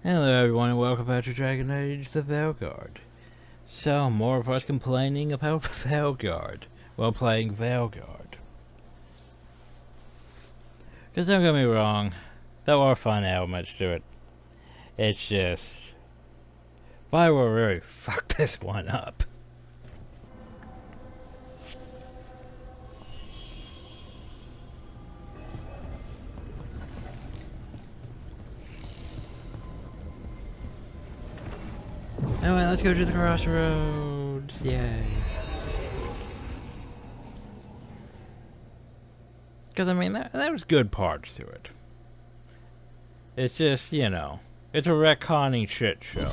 Hello everyone and welcome back to Dragon Age the Veilguard. So, more of us complaining about Veilguard while playing Veilguard. Because don't get me wrong, there are fun elements to it. It's just... Bioware really fucked this one up. Anyway, let's go to the crossroads. Yay. Because, I mean, that was good parts to it. It's just, you know, it's a retconning shit show.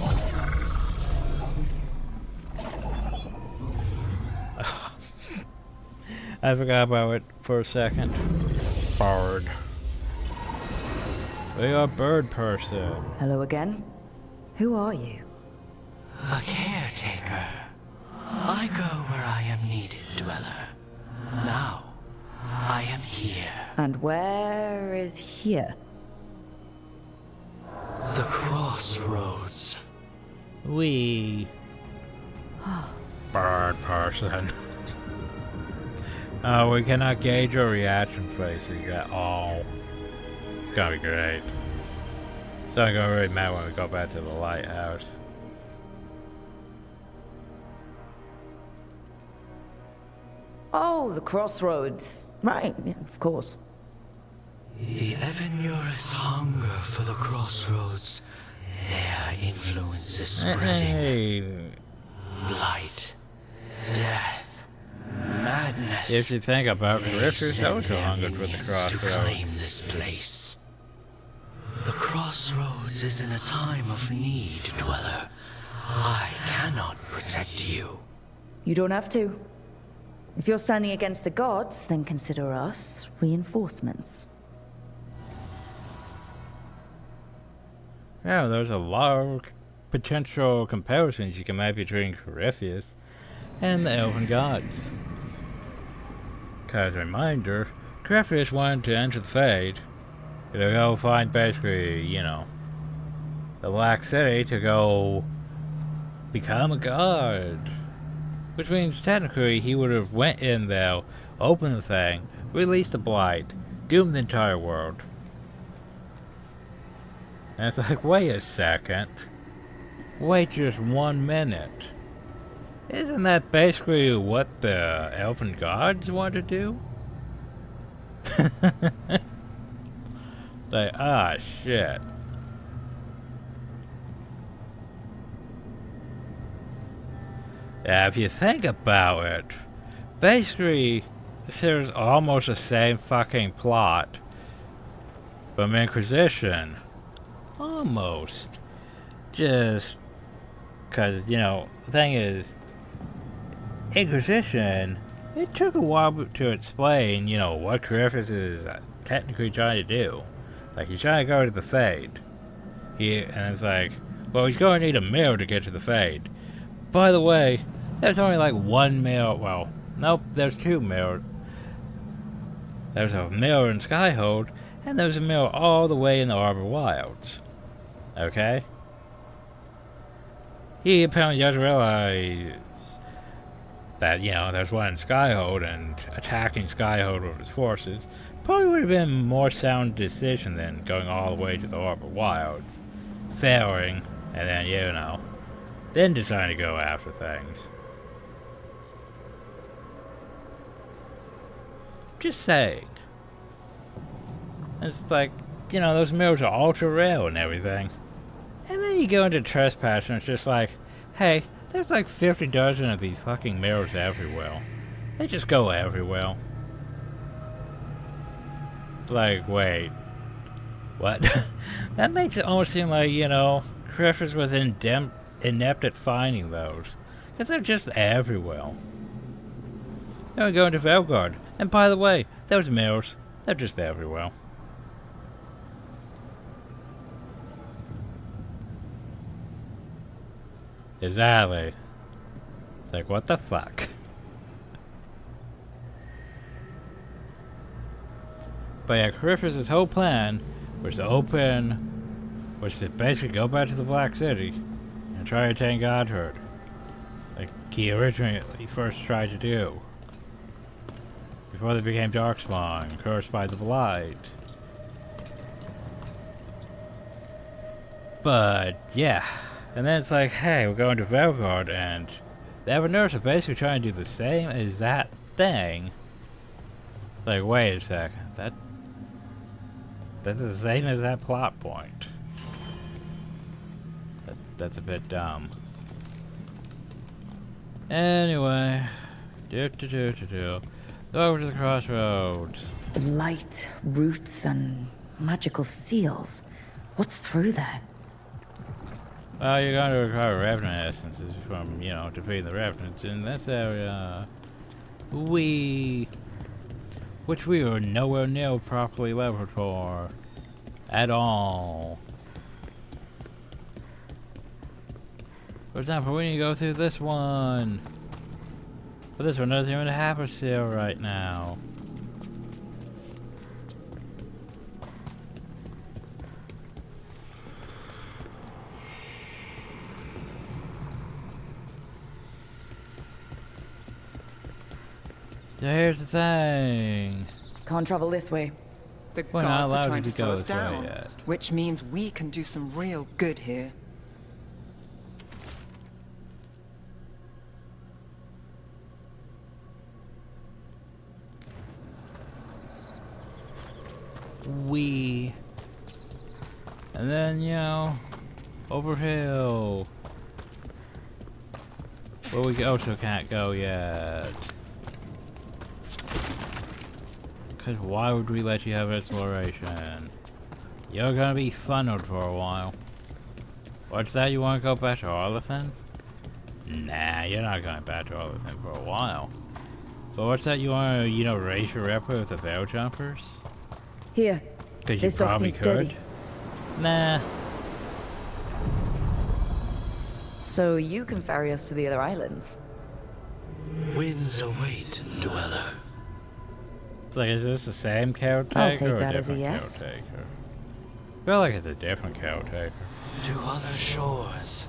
I forgot about it for a second. Bird. We are bird person. Hello again. Who are you? A caretaker. I go where I am needed, dweller. Now, I am here. And where is here? The crossroads. We. Bird person. Oh, we cannot gauge our reaction faces at all. It's gonna be great. It's not gonna really matter when we go back to the lighthouse. Oh, the crossroads. Right, yeah, of course. The Evanurus hunger for the crossroads. Their influence is spreading. Hey. Light. Death. Madness. If you think about it, They Richard's send also their hungered for the minions to crossroads. claim this place. The crossroads is in a time of need, dweller. I cannot protect you. You don't have to. If you're standing against the gods, then consider us reinforcements. Yeah, there's a lot of potential comparisons you can make between Corypheus and the Elven Gods. As a reminder, Corypheus wanted to enter the Fade to go find basically, you know, the Black City to go become a god. Which means technically he would have went in there, opened the thing, released the blight, doomed the entire world. And it's like, wait a second. Wait just 1 minute. Isn't that basically what the Elven Gods want to do? Like, ah, shit. Yeah, if you think about it, basically, there's almost the same fucking plot from Inquisition. Almost. Just because, you know, the thing is, Inquisition, it took a while to explain, you know, what Corypheus is technically trying to do. Like, he's trying to go to the Fade. And it's like, well, he's going to need a mirror to get to the Fade. By the way, there's only like one mirror. Well, nope, there's two mirrors. There's a mirror in Skyhold, and there's a mirror all the way in the Arbor Wilds. Okay? He apparently doesn't realize that, you know, there's one in Skyhold, and attacking Skyhold with his forces probably would have been a more sound decision than going all the way to the Arbor Wilds, failing, and then, you know, then deciding to go after things. Just saying. It's like, you know, those mirrors are ultra rare and everything. And then you go into Trespass and it's just like, hey, there's like 50 dozen of these fucking mirrors everywhere. They just go everywhere. It's like, wait. What? That makes it almost seem like, you know, Corypheus was inept at finding those. Because they're just everywhere. Then we go into Veilguard. And by the way, those mirrors, they're just everywhere. Exactly. Like, what the fuck? But yeah, Corypheus' whole plan was to open which is basically go back to the Black City and try to attain godhood, like he originally first tried to do, before they became Darkspawn, cursed by the Blight. But yeah, and then it's like, hey, we're going to Veilguard, and the Evaners are basically trying to do the same as that thing. It's like, wait a second, that's the same as that plot point. That's a bit dumb. Anyway, go over to the crossroads. Light, roots, and magical seals. What's through there? Well, you're going to recover Revenant essences from, you know, defeating the Revenants in this area. Which we were nowhere near properly leveled for. At all. For example, we need to go through this one. But this one doesn't even have a seal right now. So here's the thing. Can't travel this way. The We're not gods are allowed trying to to slow go us this way down, yet. which means we can do some real good here. And then, you know, over hill. Where we also can't go yet. Because why would we let you have exploration? You're gonna be funneled for a while. What's that, you wanna go back to Arlethan? Nah, you're not going back to Arlethan for a while. But what's that, you wanna, you know, raise your rep with the Veil Jumpers? Here. Because you This dock probably seems could. steady. Nah. So you can ferry us to the other islands. Winds await, dweller. It's like, is this the same caretaker I'll take or a that as a different yes. caretaker? I feel like it's a different caretaker. To other shores.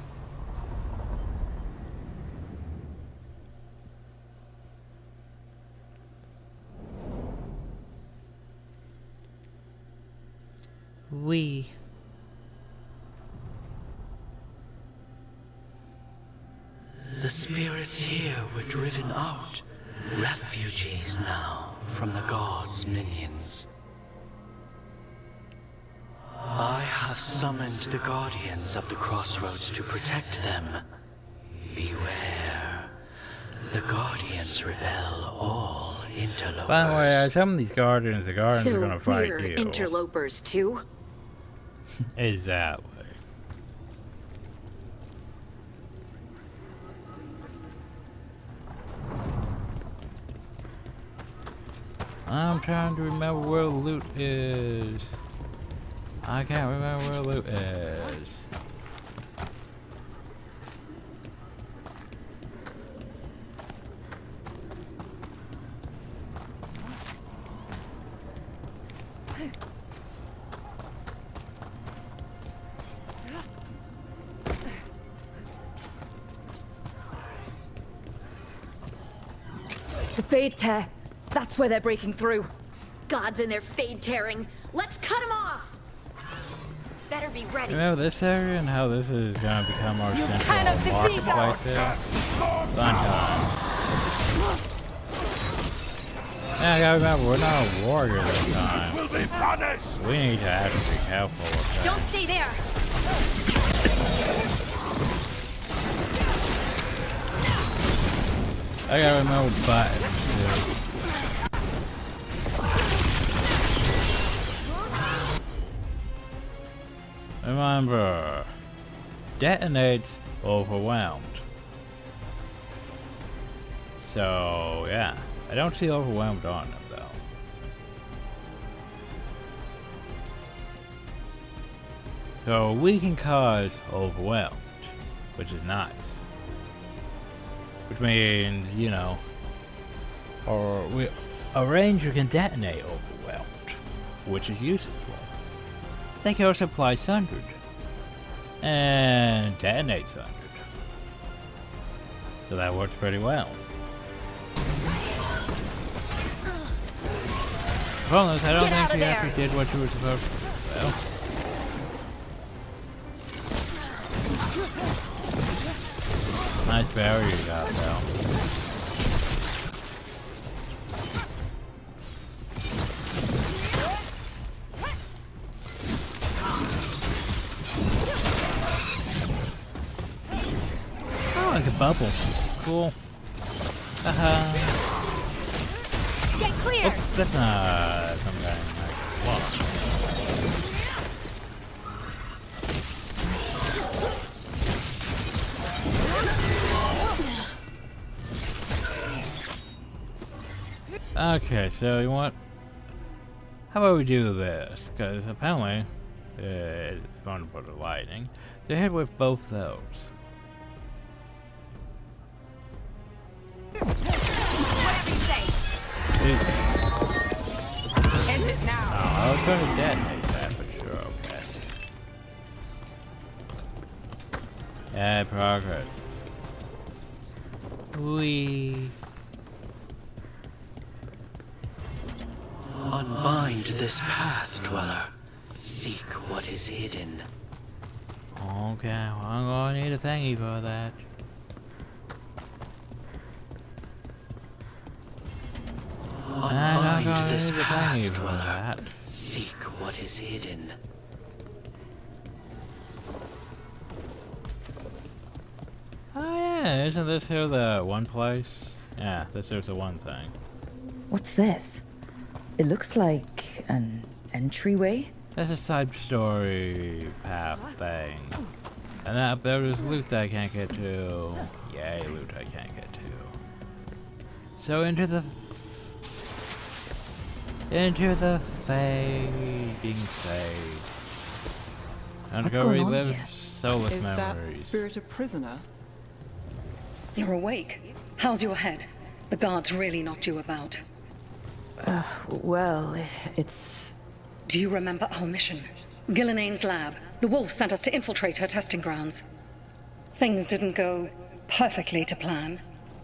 The spirits here were driven out. Refugees now from the gods' minions. I have summoned the guardians of the crossroads to protect them. Beware. The guardians repel all interlopers. By the way, some of these guardians, the guardians are So gonna fight we're you. interlopers too? Exactly. I'm trying to remember where the loot is. I can't remember where the loot is. The Fade Tear. That's where they're breaking through. Gods and their fade tearing. Let's cut them off! Better be ready. Remember this area and how this is going to become our central marketplace here? Fun times. Yeah, I gotta remember, we're not a warrior this time. Will be punished. We need to actually be careful with that. Don't stay there! I gotta remember buttons too. Remember, detonates overwhelmed. So yeah, I don't see overwhelmed on them though. So we can cause overwhelmed, which is nice. Which means, you know, a ranger can detonate overwhelmed, which is useful. They can also apply sundered, And detonates 100. So that works pretty well. Bonus, I don't think you actually did what you were supposed to do. Well. Nice barrier you got, though. Oh, like a bubble. Cool. Get clear! Oops, that's not some guy in my wall. Okay, so you want... How about we do this? Because apparently, it's vulnerable to lightning. They hit with both those. Whatever you say. End it now. Oh, I was going to detonate that, but sure, okay. Yeah, progress. Whee. Unbind this path, Dweller. Seek what is hidden. Okay, well, I'm gonna need a thingy for that. Unbind this need a path, thingy for Dweller. that. Seek what is hidden. Oh yeah, isn't this here the one place? Yeah, this here's the one thing. What's this? It looks like an entryway. That's a side story path thing. And then up there is loot that I can't get to. Yay, loot I can't get to. So into the fading fade. I'm What's gonna going on relive here? soulless Is that memories. spirit a prisoner? You're awake. How's your head? The guards really knocked you about. Well, it's... Do you remember our mission? Gillenane's lab. The wolf sent us to infiltrate her testing grounds. Things didn't go perfectly to plan,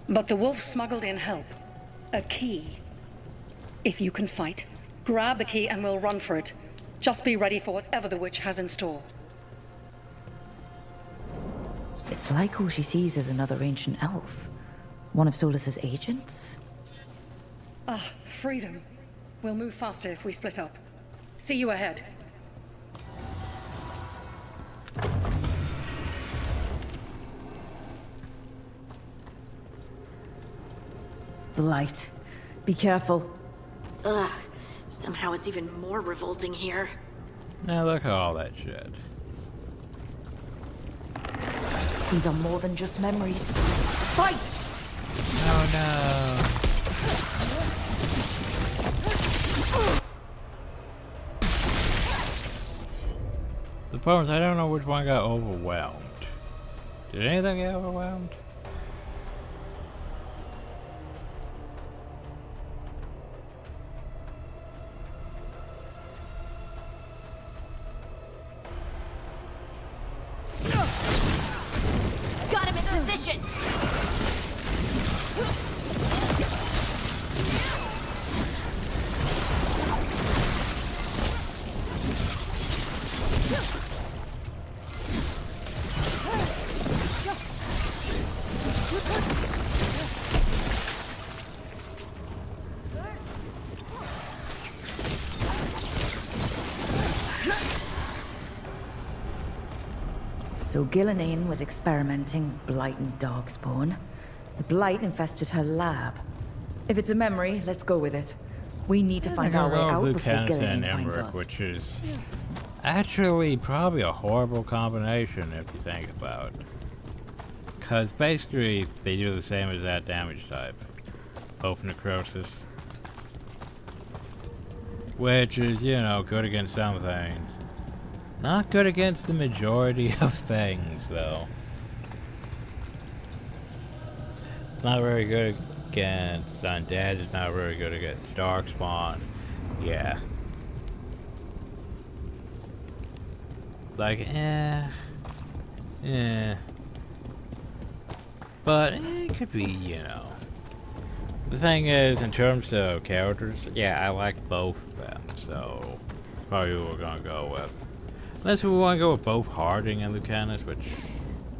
but the wolf smuggled in help. A key. If you can fight, grab the key and we'll run for it. Just be ready for whatever the witch has in store. It's like all she sees is another ancient elf. One of Solus's agents? Ah, freedom. We'll move faster if we split up. See you ahead. The light. Be careful. Ugh. Somehow it's even more revolting here. Now look at all that shit. These are more than just memories. Fight! Oh no. The problem is I don't know which one got overwhelmed. Did anything get overwhelmed? Got him in position! So Gillenane was experimenting with blight and darkspawn. The blight infested her lab. If it's a memory, let's go with it. We need to find our way out before Gillenane finds us. Which is actually probably a horrible combination if you think about it. Because basically they do the same as that damage type. Both necrosis. Which is, you know, good against some things. Not good against the majority of things, though. It's not very good against undead, it's not very good against darkspawn. Yeah. Like, Yeah. But it could be, you know. The thing is, in terms of characters, yeah, I like both of them, so that's probably what we're gonna go with. Unless we want to go with both Harding and Lucanus, which,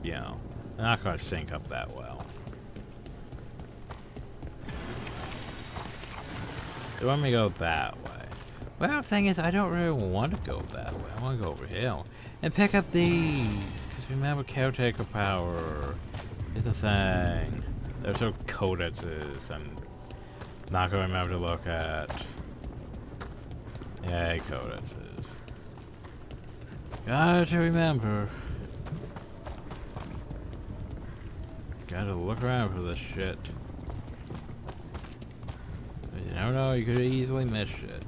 you know, they're not gonna sync up that well. So let me go that way. Well, the thing is, I don't really want to go that way. I want to go over here and pick up these, because remember, caretaker power is a thing. There's no codices I'm not going to remember to look at. Yeah, codices. Gotta remember. Gotta look around for this shit. You never know, you could easily miss shit.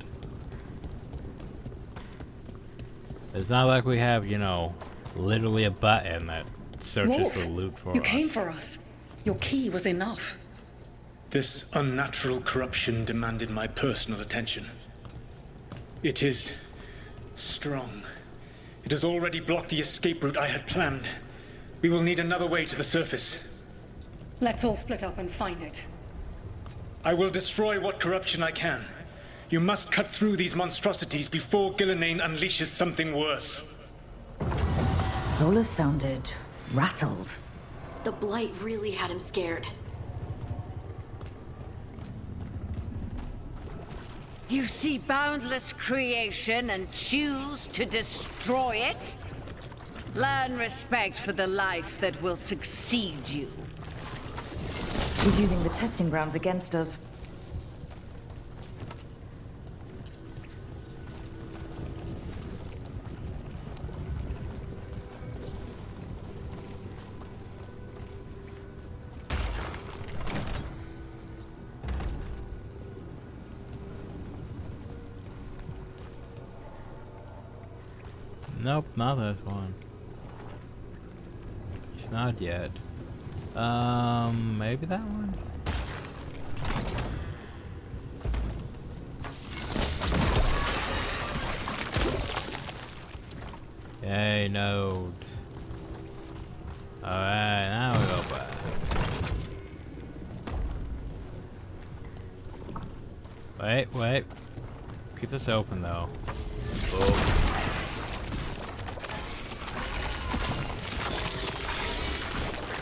It's not like we have, you know, literally a button that searches Wolf, for loot for us. You came for us. Your key was enough. This unnatural corruption demanded my personal attention. It is strong. It has already blocked the escape route I had planned. We will need another way to the surface. Let's all split up and find it. I will destroy what corruption I can. You must cut through these monstrosities before Gillenane unleashes something worse. Solus sounded rattled. The Blight really had him scared. You see boundless creation and choose to destroy it? Learn respect for the life that will succeed you. He's using the testing grounds against us. Nope, not this one. It's not yet. Maybe that one? Yay, nodes. Alright, now we go back. Wait. Keep this open though. Oh.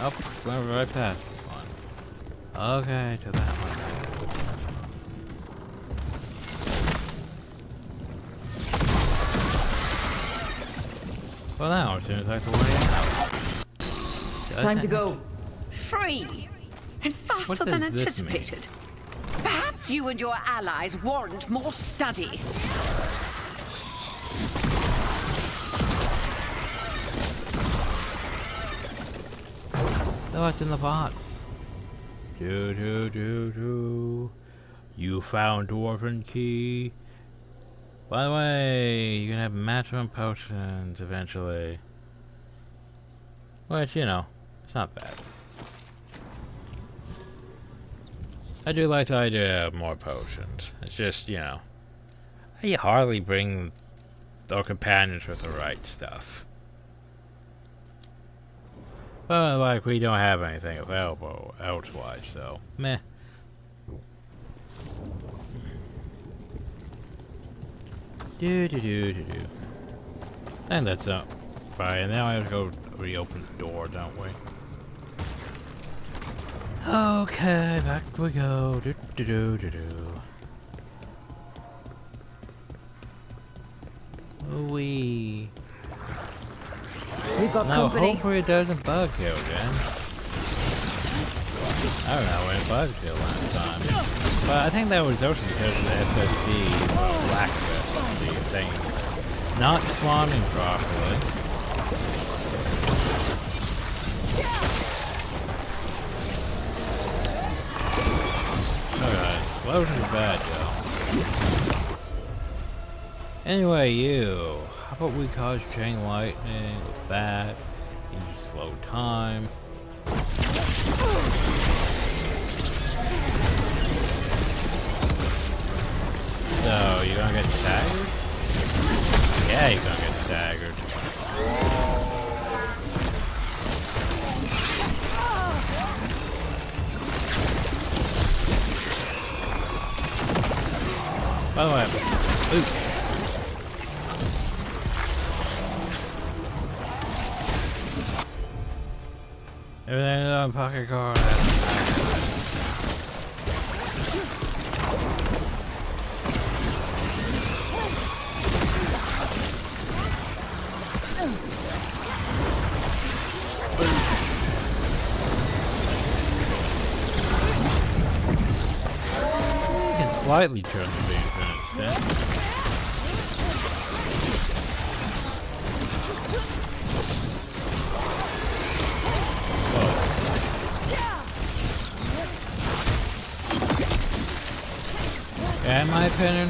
Oh, went right past this one. Okay, to that one. Well, now it seems like the way out. Time to go. Free! And faster than anticipated. Perhaps you and your allies warrant more study. Oh, what's in the box? Do. You found Dwarven Key. By the way, you can have maximum potions eventually. Which, you know, it's not bad. I do like the idea of more potions. It's just, you know, I hardly bring our companions with the right stuff. But, like, we don't have anything available elsewise, so, meh. I think that's up. Right, and now I have to go reopen the door, don't we? Okay, back we go. Wee. We've got Now, company. hopefully it doesn't bug you again. I don't know when it bugged you last time. But I think that was also because of the SSD lack of SSD things not spawning properly. Okay, explosion's bad, yo. Anyway, you. How about we cause chain lightning with that? Easy slow time. So, you gonna get staggered? Yeah, you're gonna get staggered. By the way, ooh. Everything on pocket card. Slightly turn the beam instead. Yeah, in my opinion,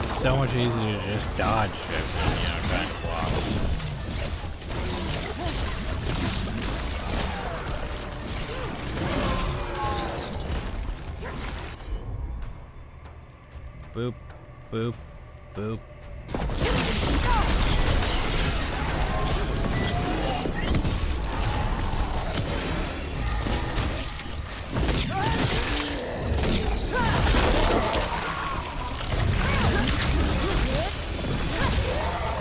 it's so much easier to just dodge shit than, you know, trying to block. Boop, boop, boop.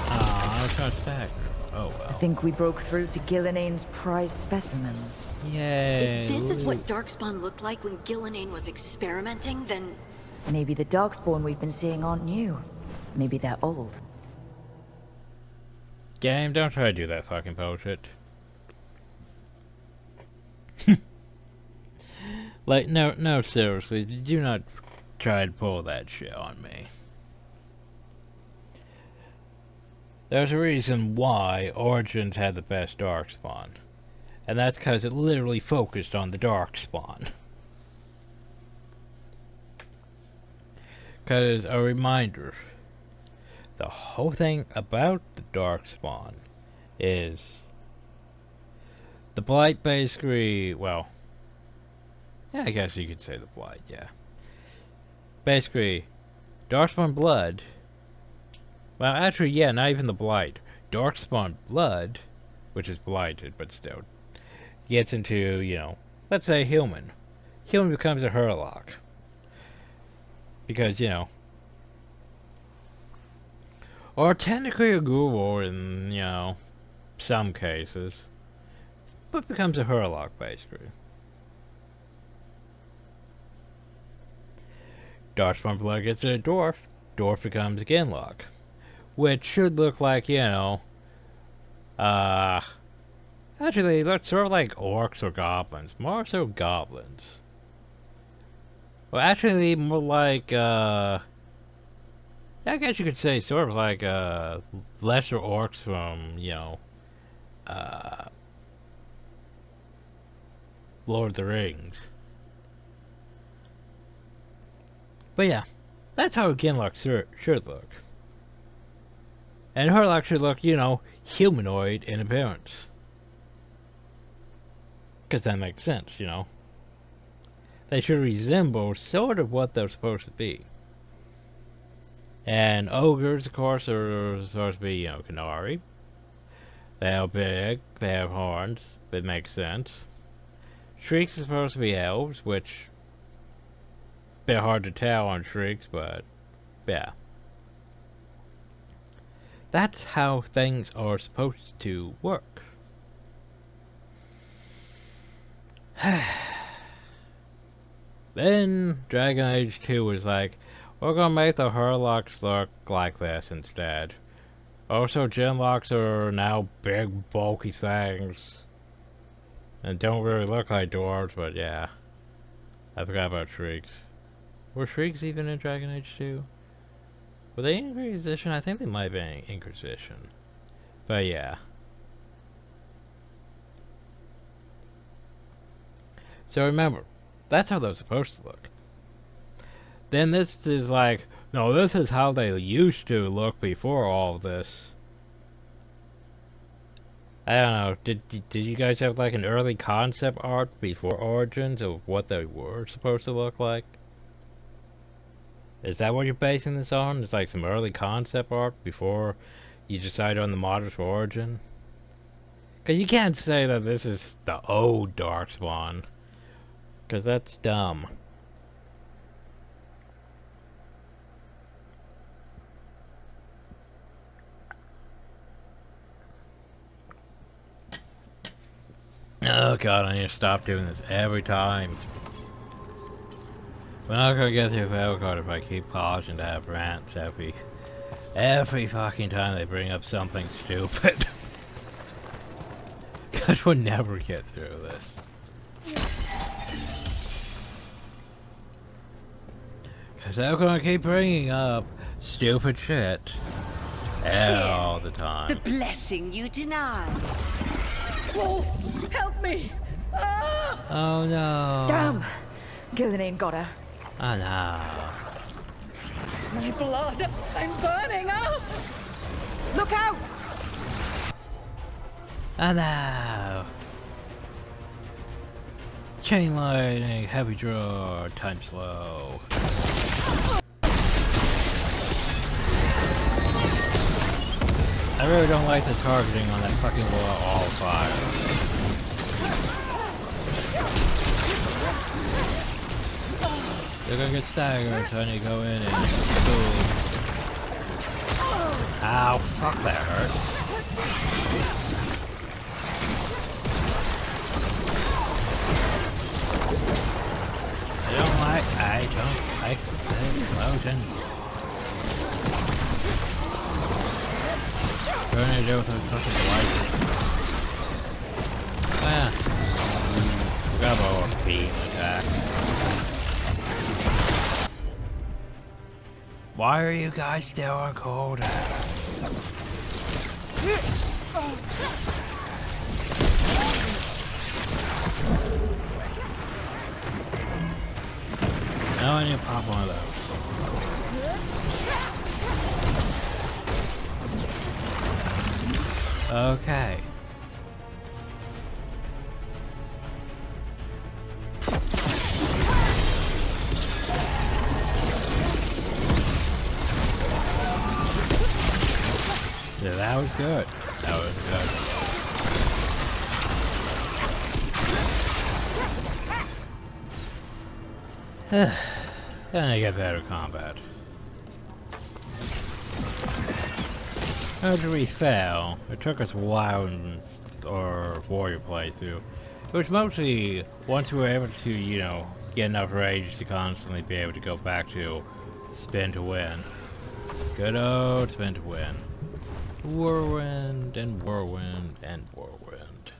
I was trying to stack her. Oh well. I think we broke through to Gillinane's prize specimens. Yay. If this is what Darkspawn looked like when Gillinane was experimenting, then... Maybe the Darkspawn we've been seeing aren't new. Maybe they're old. Game, don't try to do that fucking bullshit. Like, no, seriously, do not try to pull that shit on me. There's a reason why Origins had the best Darkspawn. And that's because it literally focused on the Darkspawn. Because, a reminder, the whole thing about the Darkspawn is the Blight basically, well, yeah, I guess you could say the Blight, yeah. Basically, Darkspawn blood, well, actually, yeah, not even the Blight. Darkspawn blood, which is blighted, but still, gets into, you know, let's say human. Human becomes a Hurlock. Because, you know, or technically a Google in, you know, some cases, but becomes a Hurlock, basically. Darkspawn blood gets a Dwarf, Dwarf becomes a Genlock, which should look like, you know, actually, it looks sort of like orcs or goblins, more so goblins. Well, actually, more like, I guess you could say sort of like, lesser orcs from, you know, Lord of the Rings. But yeah, that's how a Genlock should look. And Hurlock should look, you know, humanoid in appearance. Because that makes sense, you know. They should resemble sort of what they're supposed to be. And ogres, of course, are supposed to be, you know, Canary. They are big, they have horns, it makes sense. Shrieks are supposed to be elves, which, bit hard to tell on Shrieks, but, yeah. That's how things are supposed to work. Then Dragon Age 2 was like, we're gonna make the Hurlocks look like this instead. Also, Genlocks are now big, bulky things. And don't really look like dwarves, but yeah. I forgot about Shrieks. Were Shrieks even in Dragon Age 2? Were they in Inquisition? I think they might have been in Inquisition. But yeah. So remember, that's how they're supposed to look. Then this is like, no, this is how they used to look before all of this. I don't know, did you guys have like an early concept art before Origins of what they were supposed to look like? Is that what you're basing this on? It's like some early concept art before you decide on the models for Origin? Because you can't say that this is the old Darkspawn. Because that's dumb. Oh god, I need to stop doing this every time. We're not gonna get through Veilguard if I keep pausing to have rants every fucking time they bring up something stupid. Cause we'll never get through this. Cause they're gonna keep bringing up stupid shit all the time. The blessing you deny. Wolf, help me! Ah! Oh no. Damn! Gillenane got her. Oh no. My blood! I'm burning up! Look out! Oh no. Chain lightning, heavy draw, time slow. I really don't like the targeting on that fucking wall all fire. They're gonna get staggered, so I need to go in and boom. Ow, fuck that hurt. I don't like the explosion. Tornado with a fucking light. Ah. Grab our beam attack. Why are you guys still on cold? Now I need to pop one of those. Okay. Yeah, that was good. That was good. Then I get better combat. After we fell, it took us a while in our warrior playthrough. It was mostly once we were able to, you know, get enough rage to constantly be able to go back to spin to win. Good old spin to win. Whirlwind and whirlwind and whirlwind.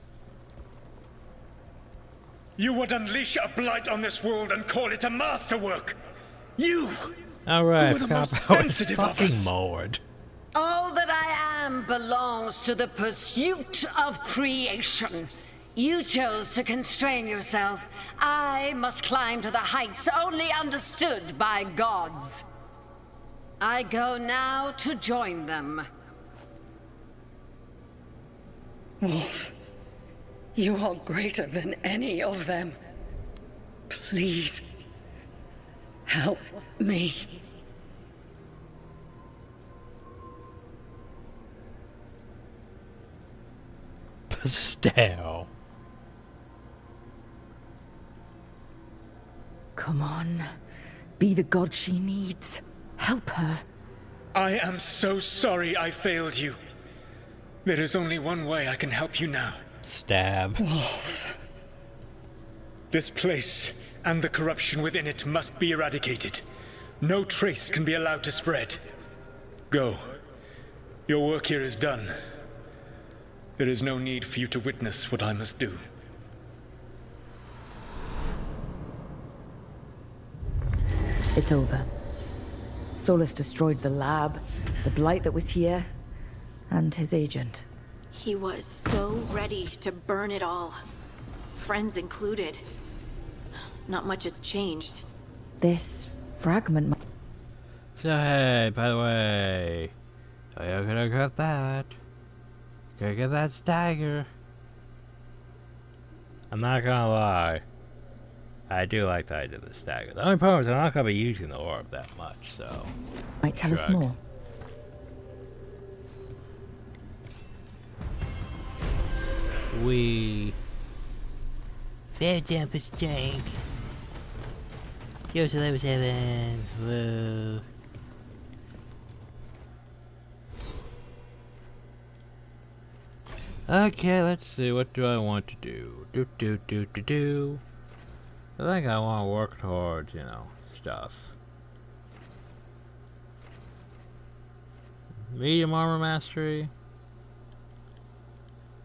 You would unleash a blight on this world and call it a masterwork! You! Alright, who are the most cop, I was sensitive of fucking us. mowed. All that I am belongs to the pursuit of creation. You chose to constrain yourself. I must climb to the heights only understood by gods. I go now to join them. Wolf, you are greater than any of them. Please, help me. Stale. Come on. Be the god she needs. Help her. I am so sorry I failed you. There is only one way I can help you now. Stab. Wolf. This place and the corruption within it must be eradicated. No trace can be allowed to spread. Go. Your work here is done. There is no need for you to witness what I must do. It's over. Solus destroyed the lab, the blight that was here, and his agent. He was so ready to burn it all. Friends included. Not much has changed. This fragment... So hey, by the way, so you're gonna get that. Gotta get that stagger. I'm not gonna lie. I do like the idea of the stagger. The only problem is I'm not gonna be using the orb that much, so... Might tell us more. Fair jump is strength. Here's to level 7. Whoa. Okay, let's see. What do I want to do? I think I want to work towards, you know, stuff. Medium armor mastery.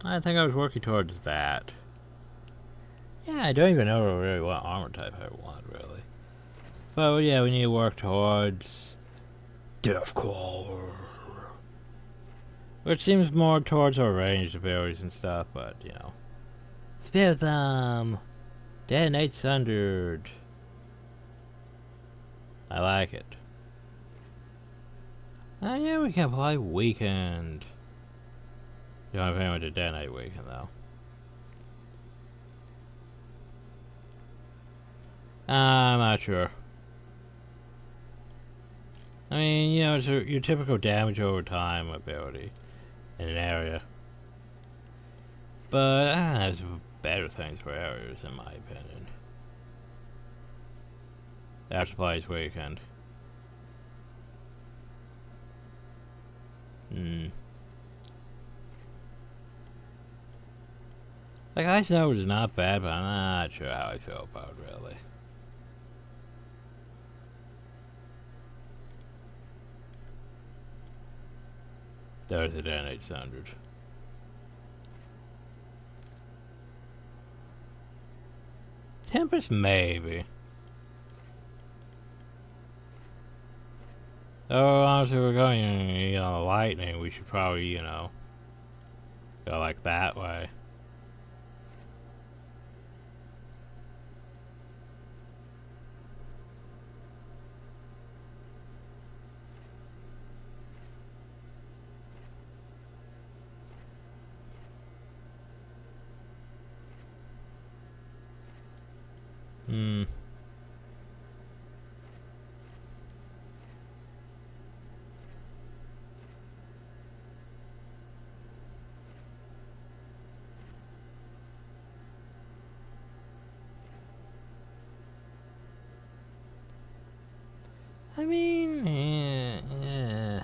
I think I was working towards that. Yeah, I don't even know really what armor type I want, really. But yeah, we need to work towards Deathcore, which seems more towards our ranged abilities and stuff, but you know. Spirit Bomb! Detonate Sundered. I like it. Oh yeah, we can apply Weakened. Don't have anyone to detonate Weakened though. I'm not sure. I mean, you know, it's your typical damage over time ability in an area. But there's better things for areas, in my opinion. That applies Weekend. Like, Ice Node is not bad, but I'm not sure how I feel about it, really. There's the N800. Tempest, maybe. Oh, honestly, we're going, you know, lightning. We should probably, you know, go like that way. I mean, yeah.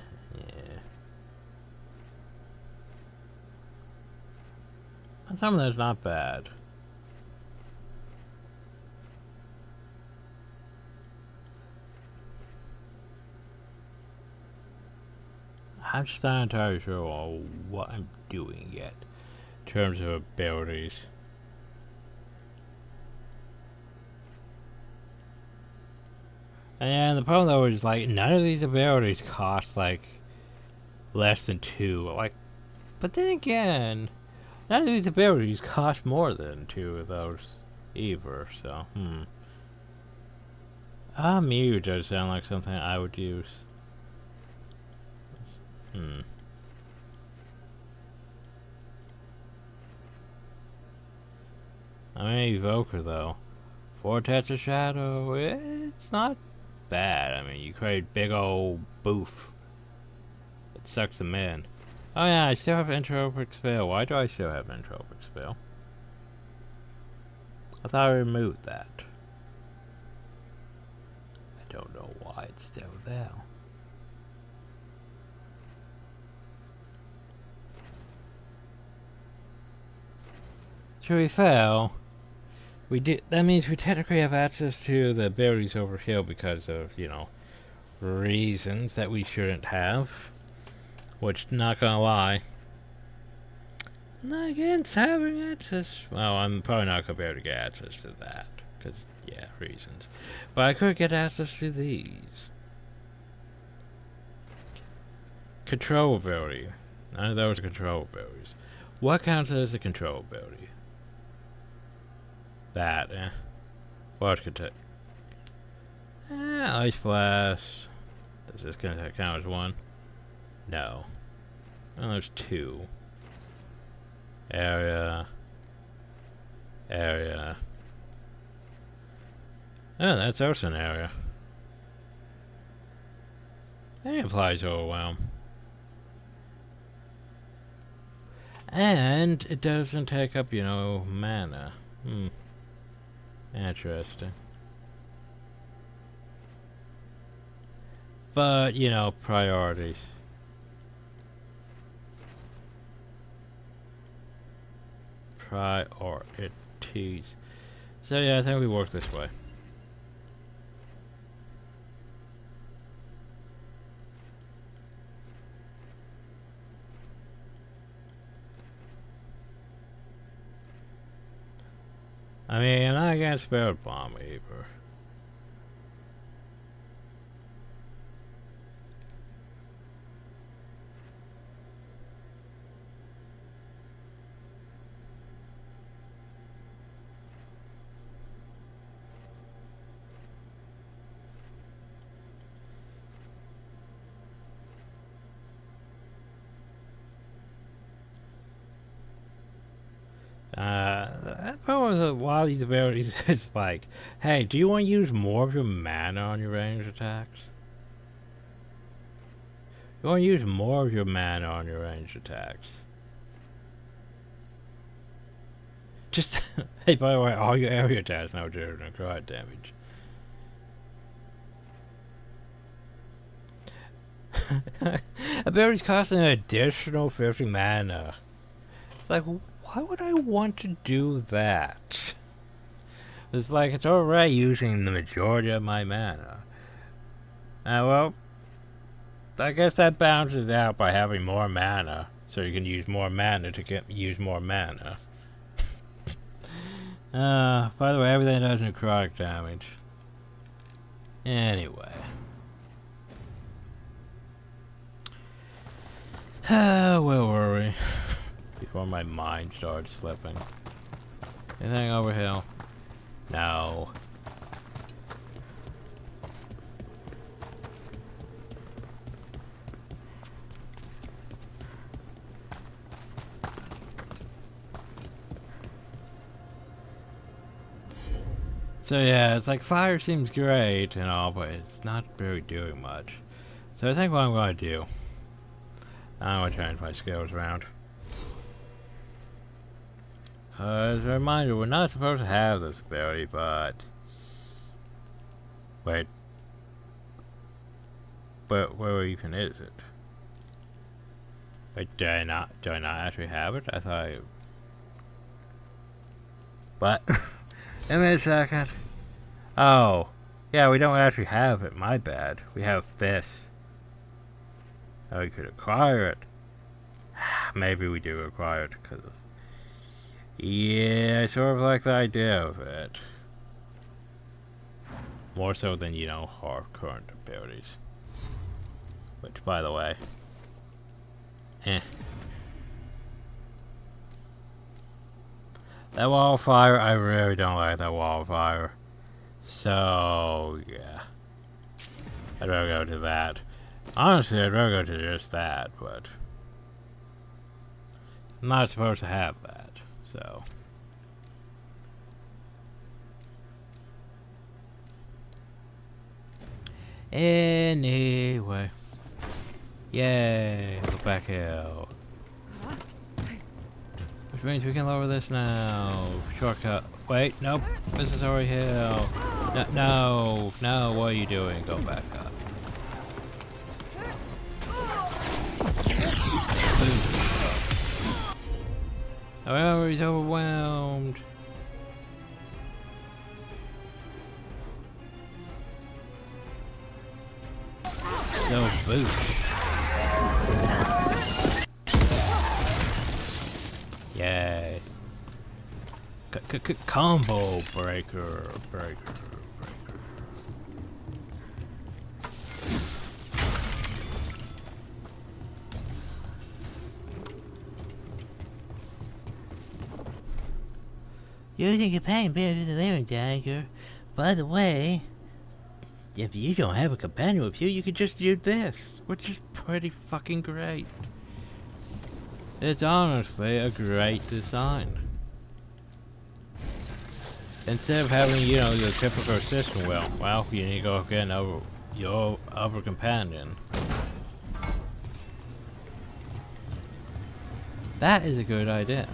Some of that's not bad. I'm just not entirely sure what I'm doing yet in terms of abilities. And the problem though is like none of these abilities cost like less than 2. Like, but then again, none of these abilities cost more than 2 of those either. So, Mew does sound like something I would use. I mean, Evoker though. Vortex of Shadow, it's not bad. I mean, you create big old boof. It sucks them in. Oh yeah, I still have Entropic Spell. Why do I still have Entropic Spell? I thought I removed that. I don't know why it's still there. To be fair, we did. That means we technically have access to the abilities over here because of, you know, reasons that we shouldn't have. Which, not gonna lie, I'm not against having access. Well, I'm probably not gonna be able to get access to that because, yeah, reasons. But I could get access to these. Control ability. None of those are control abilities. What counts as a control ability? That, What could take? Ice Blast. Does this count as 1? No. Well, there's 2. Area. Oh, that's also an area. That implies Overwhelm. And it doesn't take up, you know, mana. Interesting. But, you know, priorities. priorities. So yeah, I think we work this way. I mean, I'm not against Spirit Bomb either. The problem with a lot of these abilities is like, hey, do you want to use more of your mana on your ranged attacks? You want to use more of your mana on your ranged attacks. Just, hey, by the way, all your area attacks now do necrotic damage. Abilities cost an additional 50 mana. It's like, why would I want to do that? It's like, it's already using the majority of my mana. Well, I guess that balances out by having more mana, so you can use more mana to use more mana. By the way, everything does necrotic damage. Anyway. Where were we? Before my mind started slipping. Anything over here? No. So yeah, it's like fire seems great and all, but it's not really doing much. So I think what I'm going to do, I'm going to change my skills around. As a reminder, we're not supposed to have this ability, but... Wait. But where even is it? Wait, do I not actually have it? I thought I... But... Give me a second. Oh. Yeah, we don't actually have it. My bad. We have this. Oh, we could acquire it. Maybe we do acquire it, because... Yeah, I sort of like the idea of it. More so than, you know, our current abilities. Which, by the way... That wall of fire, I really don't like that wall of fire. So, yeah. I'd rather go to that. Honestly, I'd rather go to just that, but... I'm not supposed to have that, so... Anyway. Yay, go back hill. Which means we can lower this now. Shortcut. Wait, nope. This is already hill. No, what are you doing? Go back up. However, he's overwhelmed. So boosh. Yay. Combo breaker. Using companion better than living dagger. By the way, if you don't have a companion with you, you could just do this, which is pretty fucking great. It's honestly a great design. Instead of having, you know, your typical system wheel, well, you need to go get your other companion. That is a good idea.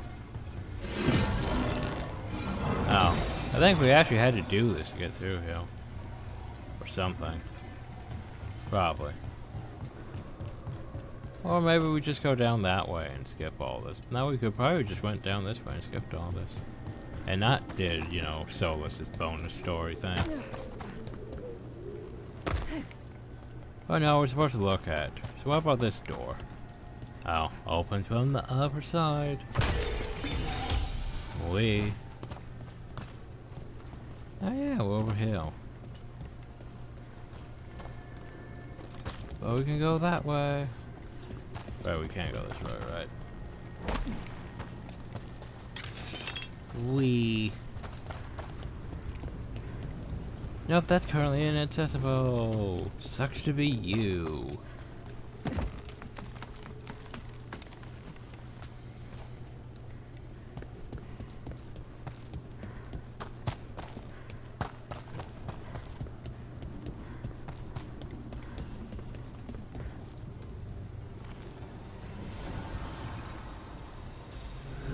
Oh, I think we actually had to do this to get through here. Or something. Probably. Or maybe we just go down that way and skip all this. No, we could probably just went down this way and skipped all this. And not did, you know, Solus's bonus story thing. Oh no, we're supposed to look at. So what about this door? Oh, opens from the other side. Oh yeah, we're over here. But we can go that way. Right, we can't go this way, right? Nope, that's currently inaccessible. Sucks to be you.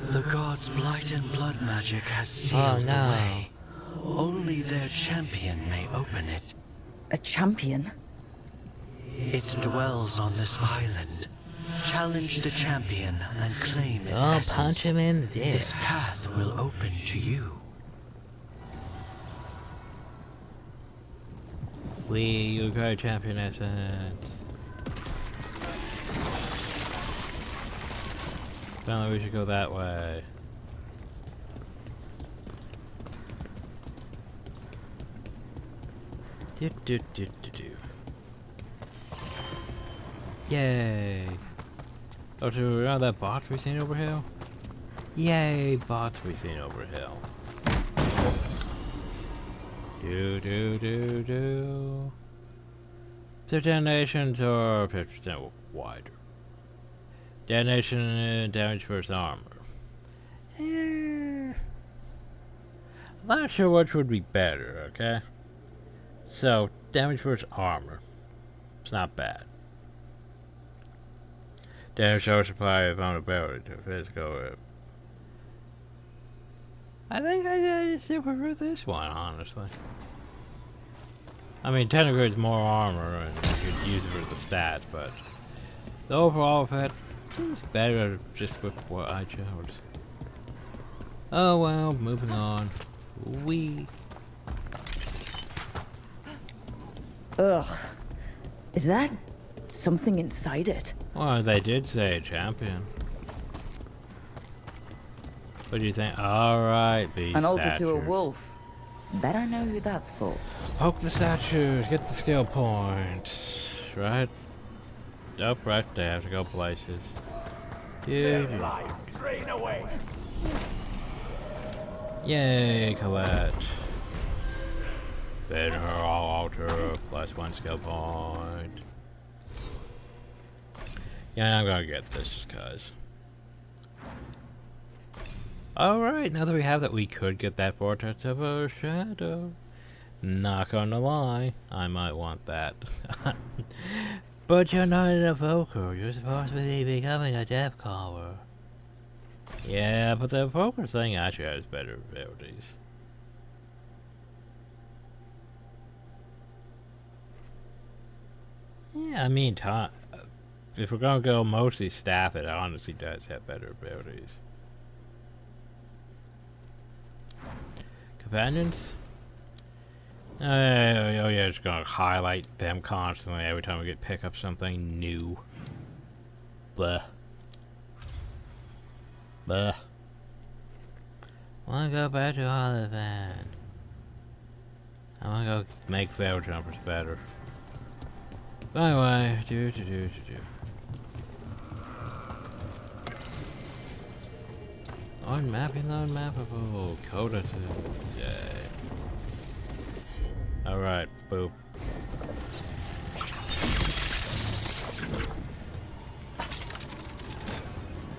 The gods' blight and blood magic has sealed the way. Only their champion may open it. A champion? It dwells on this island. Challenge the champion and claim its essence. Punch him in the dick. This path will open to you. You go champion essence. Sounds like we should go that way. Do. Yay! Oh, so we got that box we seen over here? Yay, box we seen over here. Do. So detonations are 50% wider. Detonation and damage versus armor. I'm not sure which would be better, okay? So, damage versus armor. It's not bad. Damage shows supply vulnerability to physical. I think I still prefer this one, honestly. I mean, technically it's more armor and you could use it for the stats, but the overall effect seems better just with what I chose. Oh well, moving on. Ugh. Is that something inside it? Well, they did say champion. What do you think? Alright, these An altar statues. to a wolf. Bet I know who that's for. Poke the statues, get the skill points. Right? Up right there, have to go places. Dude. Yay, Colette. Then her altar, +1 skill point. Yeah, I'm gonna get this just cause. Alright, now that we have that, we could get that Vortex of a Shadow. Not gonna lie, I might want that. But you're not an evoker, you're supposed to be becoming a death caller. Yeah, but the evoker thing actually has better abilities. Yeah, I mean, if we're gonna go mostly staff, it honestly does have better abilities. Companions? Oh yeah, just gonna highlight them constantly every time we pick up something new. Blah. Wanna go back to Oliphant. I wanna go make fail jumpers better. Anyway, do. Unmapping the unmappable. Coda to. Yay. Alright, boop.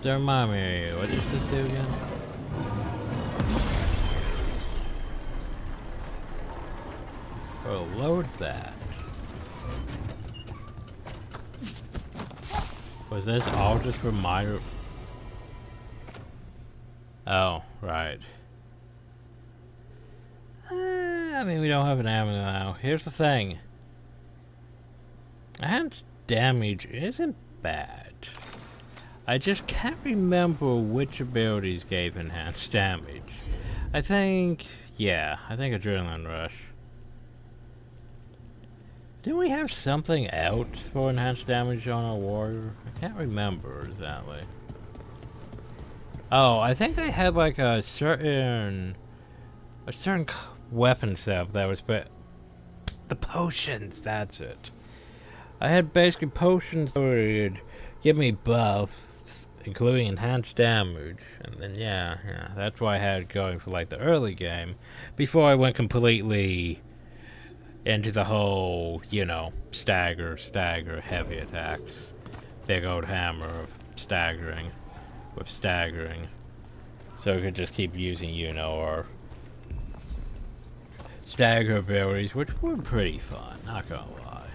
So remind me, what does this do again? Oh, load that. Was this all just for minor? Oh, right. I mean, we don't have an ammo now. Here's the thing. Enhanced damage isn't bad. I just can't remember which abilities gave enhanced damage. I think Adrenaline Rush. Didn't we have something else for enhanced damage on our warrior? I can't remember exactly. Oh, I think they had like a certain weapon set that was the potions, that's it. I had basically potions that would give me buffs, including enhanced damage, and then yeah, that's why I had it going for like the early game, before I went completely into the whole, you know, stagger, heavy attacks. Big old hammer of staggering, with staggering. So I could just keep using, you know, our stagger abilities, which were pretty fun, not gonna lie.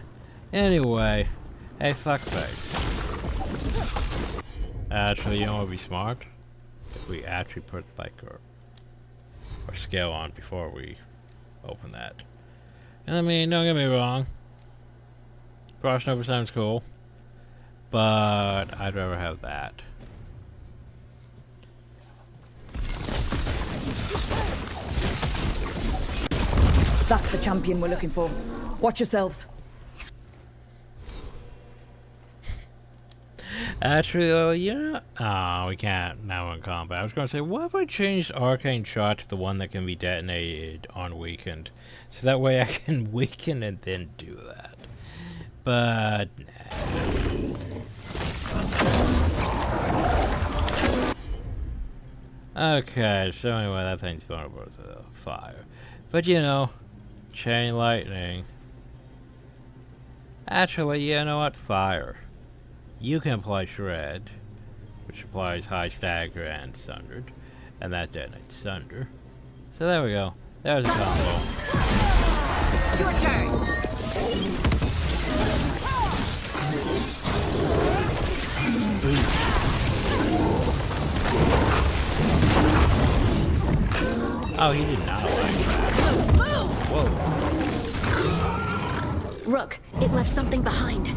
Anyway, hey, fuckface. Actually, you know what would be smart? If we actually put, like, our skill on before we open that. And I mean, don't get me wrong. Frost Nova sounds cool. But I'd rather have that. That's the champion we're looking for. Watch yourselves. Actually, yeah. Oh, we can't now in combat. I was going to say, what if I changed Arcane Shot to the one that can be detonated on weakened? So that way I can weaken and then do that. But, nah. Okay, so anyway, that thing's vulnerable to fire. But you know, Chain Lightning. Actually, you know what? Fire. You can apply Shred, which applies High Stagger and Sundered, and that detonates Sunder. So there we go. There's a combo. Your turn. Oh, he did not like that. Move! Whoa. Rook, it left something behind.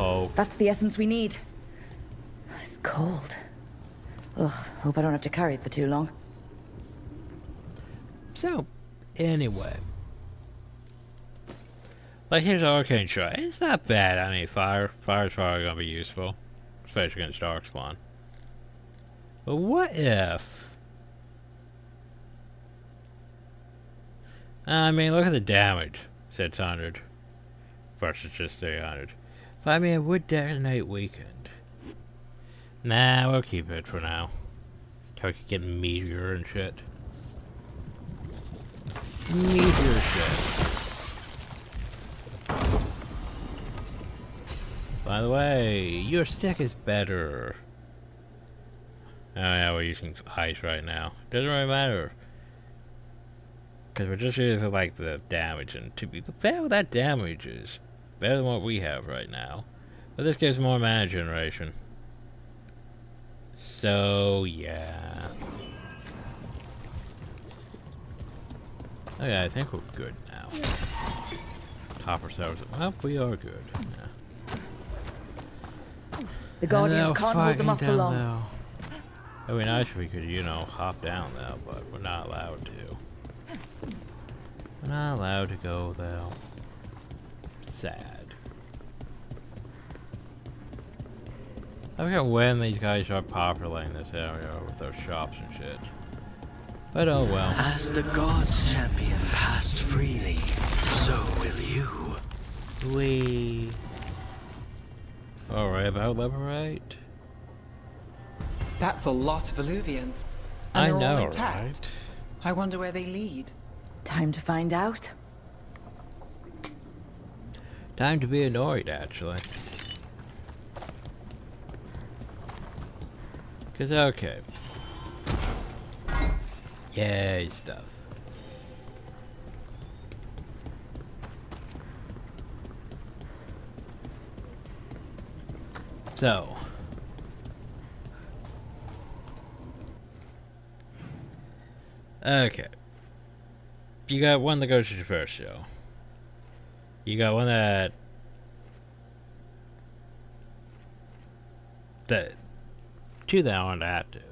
Oh. That's the essence we need. It's cold. Ugh, hope I don't have to carry it for too long. So, anyway. Like, here's Arcane Shot. It's not bad. I mean, Fire's probably gonna be useful. Especially against Darkspawn. But what if... I mean, look at the damage. 600 versus just 300. But I mean, it would detonate weakened. Nah, we'll keep it for now. Till we can get Meteor and shit. Meteor shit. By the way, your stick is better. Oh yeah, we're using ice right now. Doesn't really matter. Because we're just using for like the damage, and to be fair with that damage is better than what we have right now. But this gives more mana generation. So yeah. Okay, I think we're good now. Top ourselves. Well, we are good. Yeah. The Guardians can't hold them off for long. Though. It would be nice if we could, you know, hop down though, but we're not allowed to. We're not allowed to go though. Sad. I forget when these guys start populating this area with their shops and shit. But oh well. As the gods' champion passed freely, so will you. We. Alright, about level 8. That's a lot of Illuvians. I And they're all know, intact. right? I wonder where they lead. Time to find out. Time to be annoyed, actually. Cause okay. Yay, stuff. So. Okay. You got one that goes to the first show. You got one that the two that aren't active.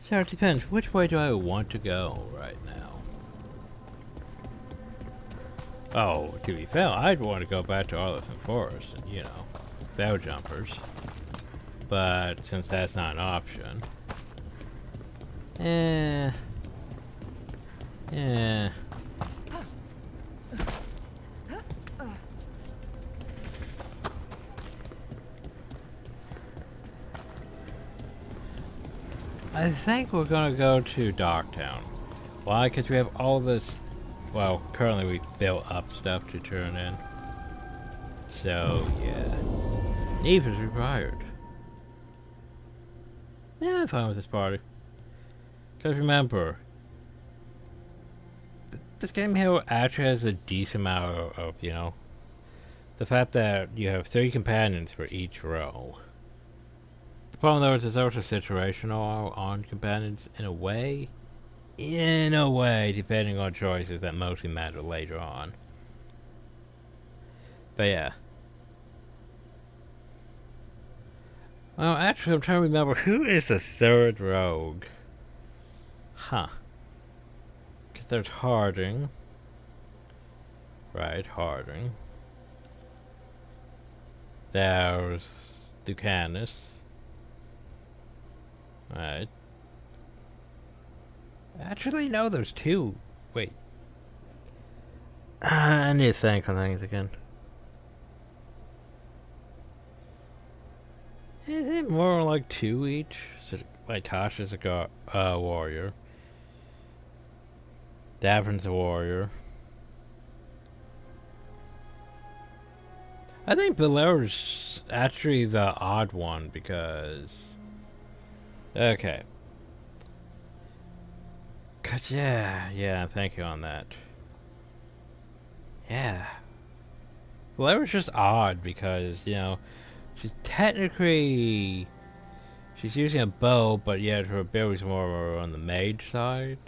So it depends. Which way do I want to go right now? Oh, to be fair, I'd want to go back to Arlington Forest and, you know, bell jumpers. But since that's not an option, I think we're gonna go to Darktown. Why? Because we have all this. Well, currently we built up stuff to turn in. So yeah, Neve is required. Yeah, I'm fine with this party. Because remember, this game here actually has a decent amount of, you know, the fact that you have 3 companions for each row. The problem though is it's also situational on companions in a way, depending on choices that mostly matter later on. But yeah. Well, actually, I'm trying to remember who is the 3rd rogue. Huh. Because there's Harding. Right, Harding. There's Ducanis. Right. Actually, no, there's 2. Wait. I need to think on things again. Is it more like 2 each? So, like Tasha's a warrior. Davern's a warrior. I think Belair's actually the odd one because... Okay. Cause yeah, thank you on that. Yeah. Belair's just odd because, you know, she's technically... She's using a bow, but yet her ability's more on the mage side.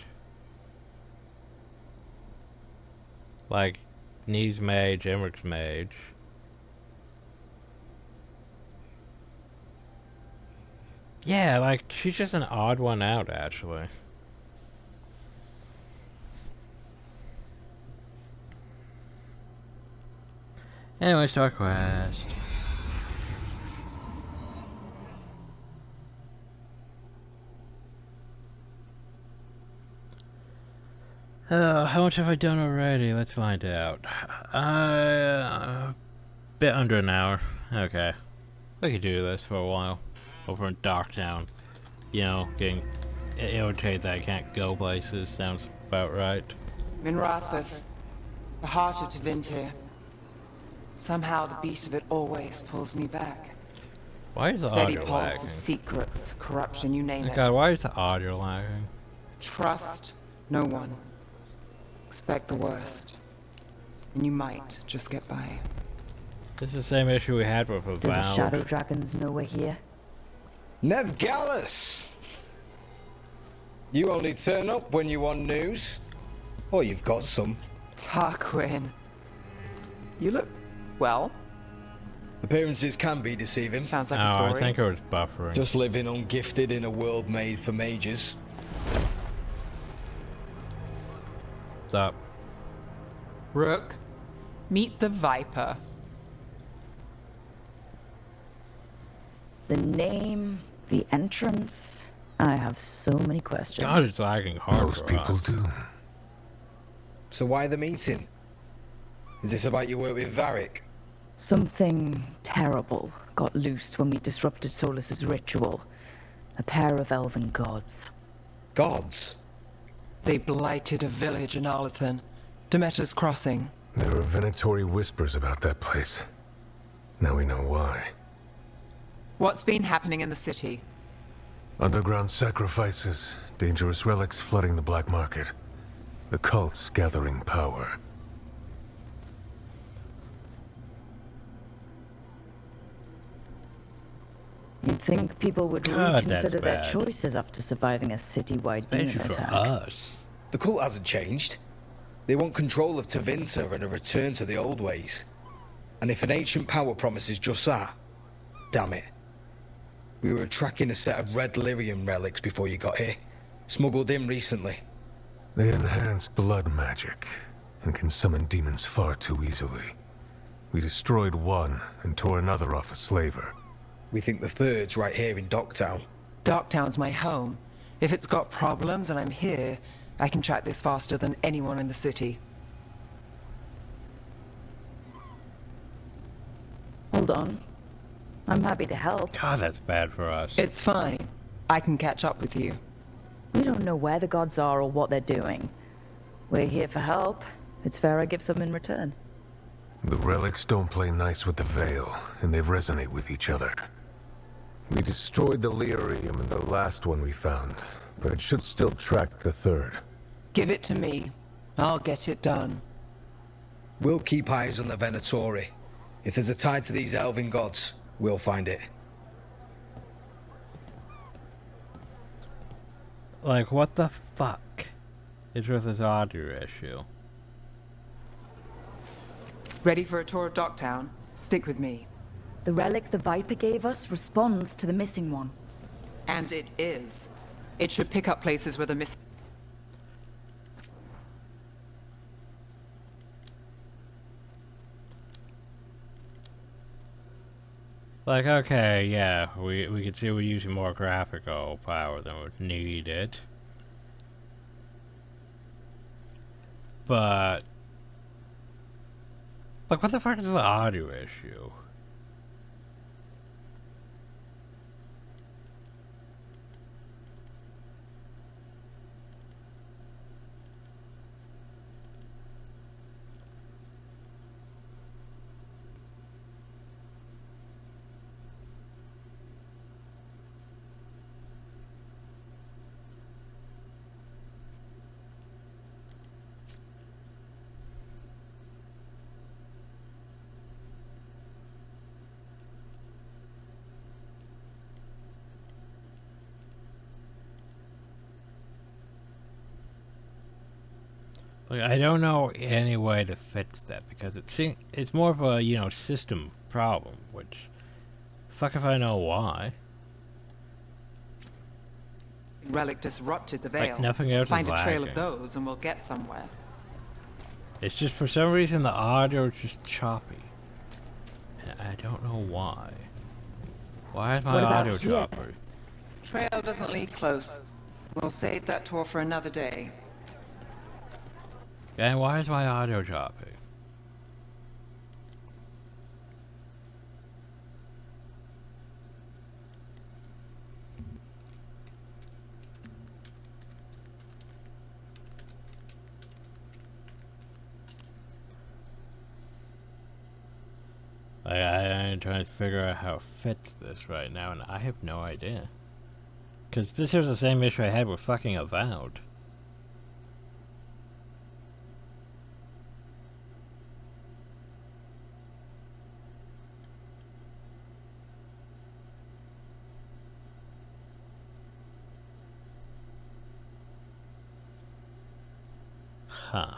Like, Neve's mage, Emmerich mage. Yeah, like, she's just an odd one out, actually. Anyway, Star Quest. How much have I done already? Let's find out. Bit under an hour. Okay. We could do this for a while. Over in Darktown. You know, getting irritated that I can't go places. Sounds about right. Minrathous, the heart of Tevinter. Somehow the beat of it always pulls me back. Why is the Steady audio pulse lagging? of secrets, corruption, you name it. God, why is the audio lagging? Trust no one. Expect the worst. And you might just get by. This is the same issue we had with Do the Avowed. shadow dragons know we're here? Nev Gallus! You only turn up when you want news. Or you've got some. Tarquin. You look... well. Appearances can be deceiving. Sounds like a story. I think I was buffering. Just living ungifted in a world made for mages. What's up? Rook, meet the Viper. The name, the entrance. I have so many questions. God, it's lagging hard. Most people do. So why the meeting? Is this about your work with Varric? Something terrible got loosed when we disrupted Solus's ritual. A pair of elven gods. Gods? They blighted a village in Arlington. Demeter's Crossing. There were venatory whispers about that place. Now we know why. What's been happening in the city? Underground sacrifices, dangerous relics flooding the black market. The cults gathering power. You'd think people would God, reconsider their that's bad. choices after surviving a citywide demon Especially for attack. us. The cult hasn't changed. They want control of Tevinter and a return to the old ways. And if an ancient power promises just that, damn it. We were tracking a set of red lyrium relics before you got here. Smuggled in recently. They enhance blood magic and can summon demons far too easily. We destroyed one and tore another off a slaver. We think the third's right here in Docktown. Docktown's my home. If it's got problems and I'm here, I can track this faster than anyone in the city. Hold on. I'm happy to help. God, that's bad for us. It's fine. I can catch up with you. We don't know where the gods are or what they're doing. We're here for help. It's fair I give some in return. The relics don't play nice with the Veil, and they resonate with each other. We destroyed the lyrium in the last one we found, but it should still track the third. Give it to me. I'll get it done. We'll keep eyes on the Venatori. If there's a tie to these elven gods, we'll find it. Like, what the fuck is with this audio issue? Ready for a tour of Docktown? Stick with me. The relic the Viper gave us responds to the missing one. And it is. It should pick up places where the missing... Like, okay, yeah, we can see we're using more graphical power than was needed. But... like, what the fuck is the audio issue? Like, I don't know any way to fix that because it's more of a, you know, system problem, which, fuck if I know why. Relic disrupted the Veil. Like, nothing else Find is a trail lagging. of those and we'll get somewhere. It's just for some reason the audio is just choppy. And I don't know why. Why is my What about audio here? choppy? Trail doesn't lead close. We'll save that tour for another day. And why is my audio choppy? I'm trying to figure out how it fits this right now, and I have no idea. Because this is the same issue I had with fucking Avowed. Huh.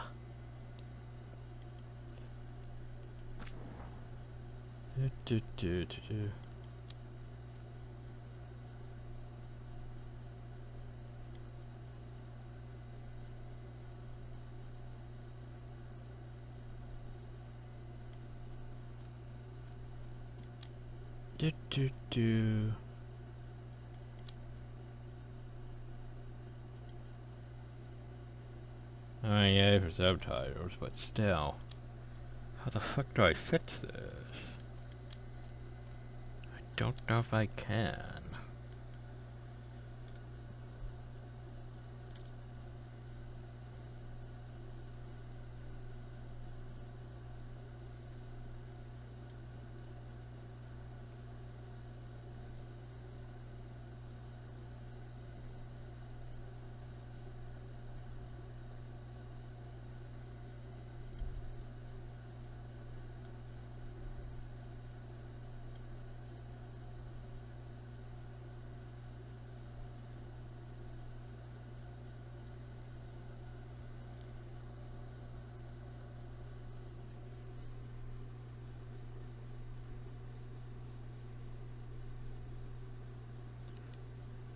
Do. I mean, yeah, for subtitles, but still. How the fuck do I fix this? I don't know if I can.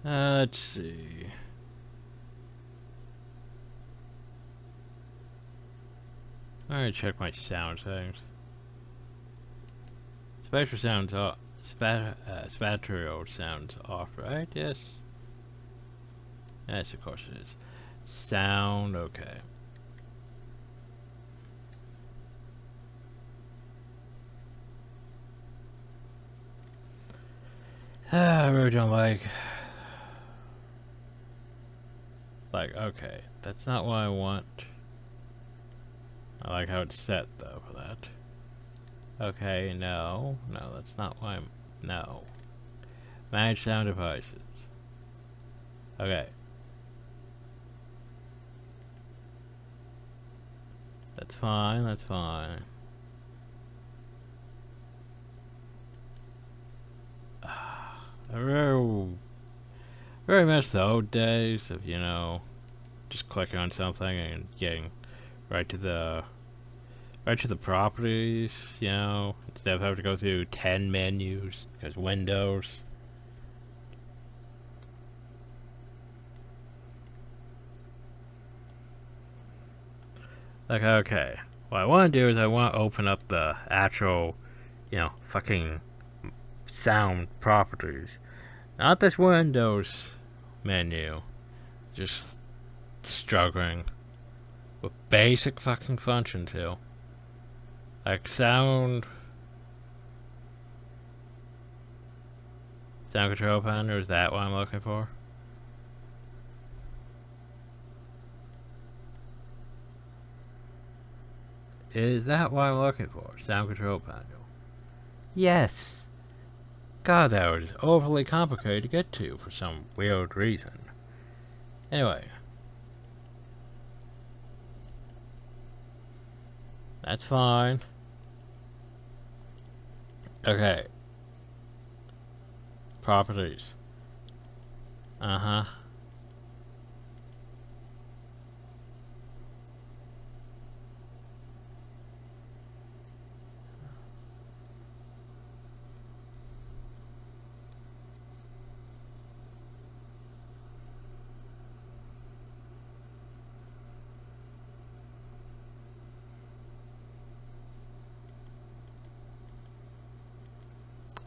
Let's see. I'm gonna check my sound settings. Spatial sounds off. Spatial sounds off, right? Yes. Yes, of course it is. Sound, okay. I really don't like, okay, that's not what I want. I like how it's set, though, for that. Okay, no, that's not what I'm, no. Manage sound devices. Okay. That's fine, that's fine. I very much the old days of, you know, just clicking on something and getting right to the properties, you know, instead of having to go through 10 menus, because Windows. Like, okay, what I want to do is I want to open up the actual, you know, fucking sound properties. Not this Windows menu. Just struggling with basic fucking functions here. Like sound control panel, is that what I'm looking for? Is that what I'm looking for? Sound control panel. Yes. God, that was overly complicated to get to for some weird reason. Anyway. That's fine. Okay. Properties. Uh-huh.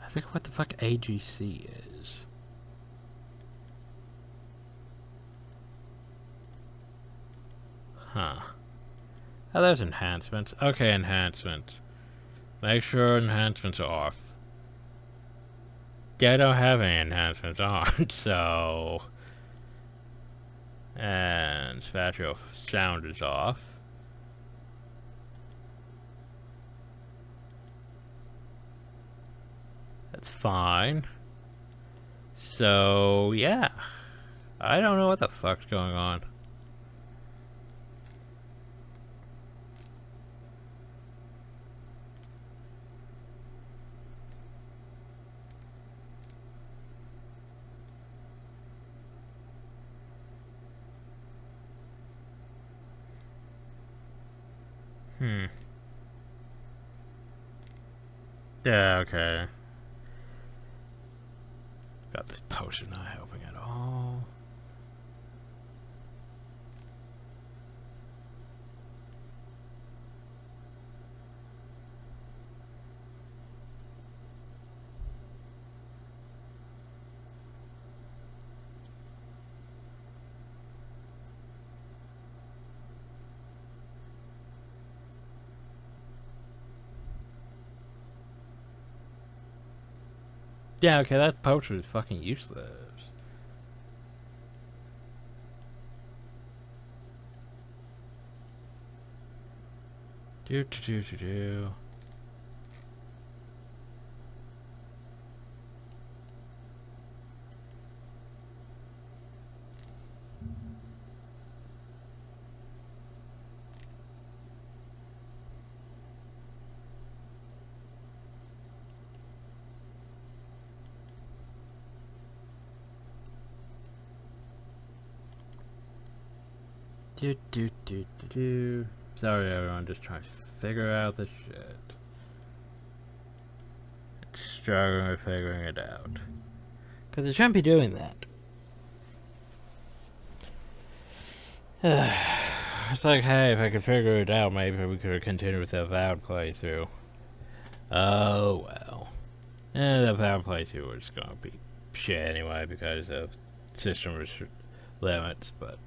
I forget what the fuck AGC is. Huh. Oh, there's enhancements. Okay, enhancements. Make sure enhancements are off. Yeah, I don't have any enhancements on, so... And spatial sound is off. That's fine. So, yeah. I don't know what the fuck's going on. Yeah, okay. Got this potion not helping at all. Yeah, okay, that potion is fucking useless. Do. Do. Sorry everyone, just trying to figure out this shit. Struggling with figuring it out. Because it shouldn't be doing that. It's like, hey, if I could figure it out, maybe we could continue with the Avowed playthrough. Oh, well. The Avowed playthrough was gonna be shit anyway because of system limits, but...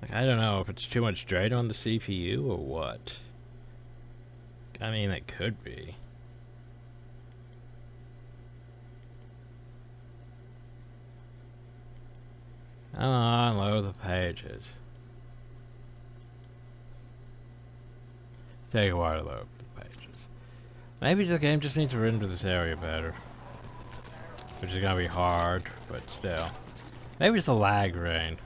Like, I don't know if it's too much drain on the CPU or what. I mean, it could be. Unload the pages. Take a while to load the pages. Maybe the game just needs to render this area better. Which is gonna be hard, but still. Maybe it's the lag rain.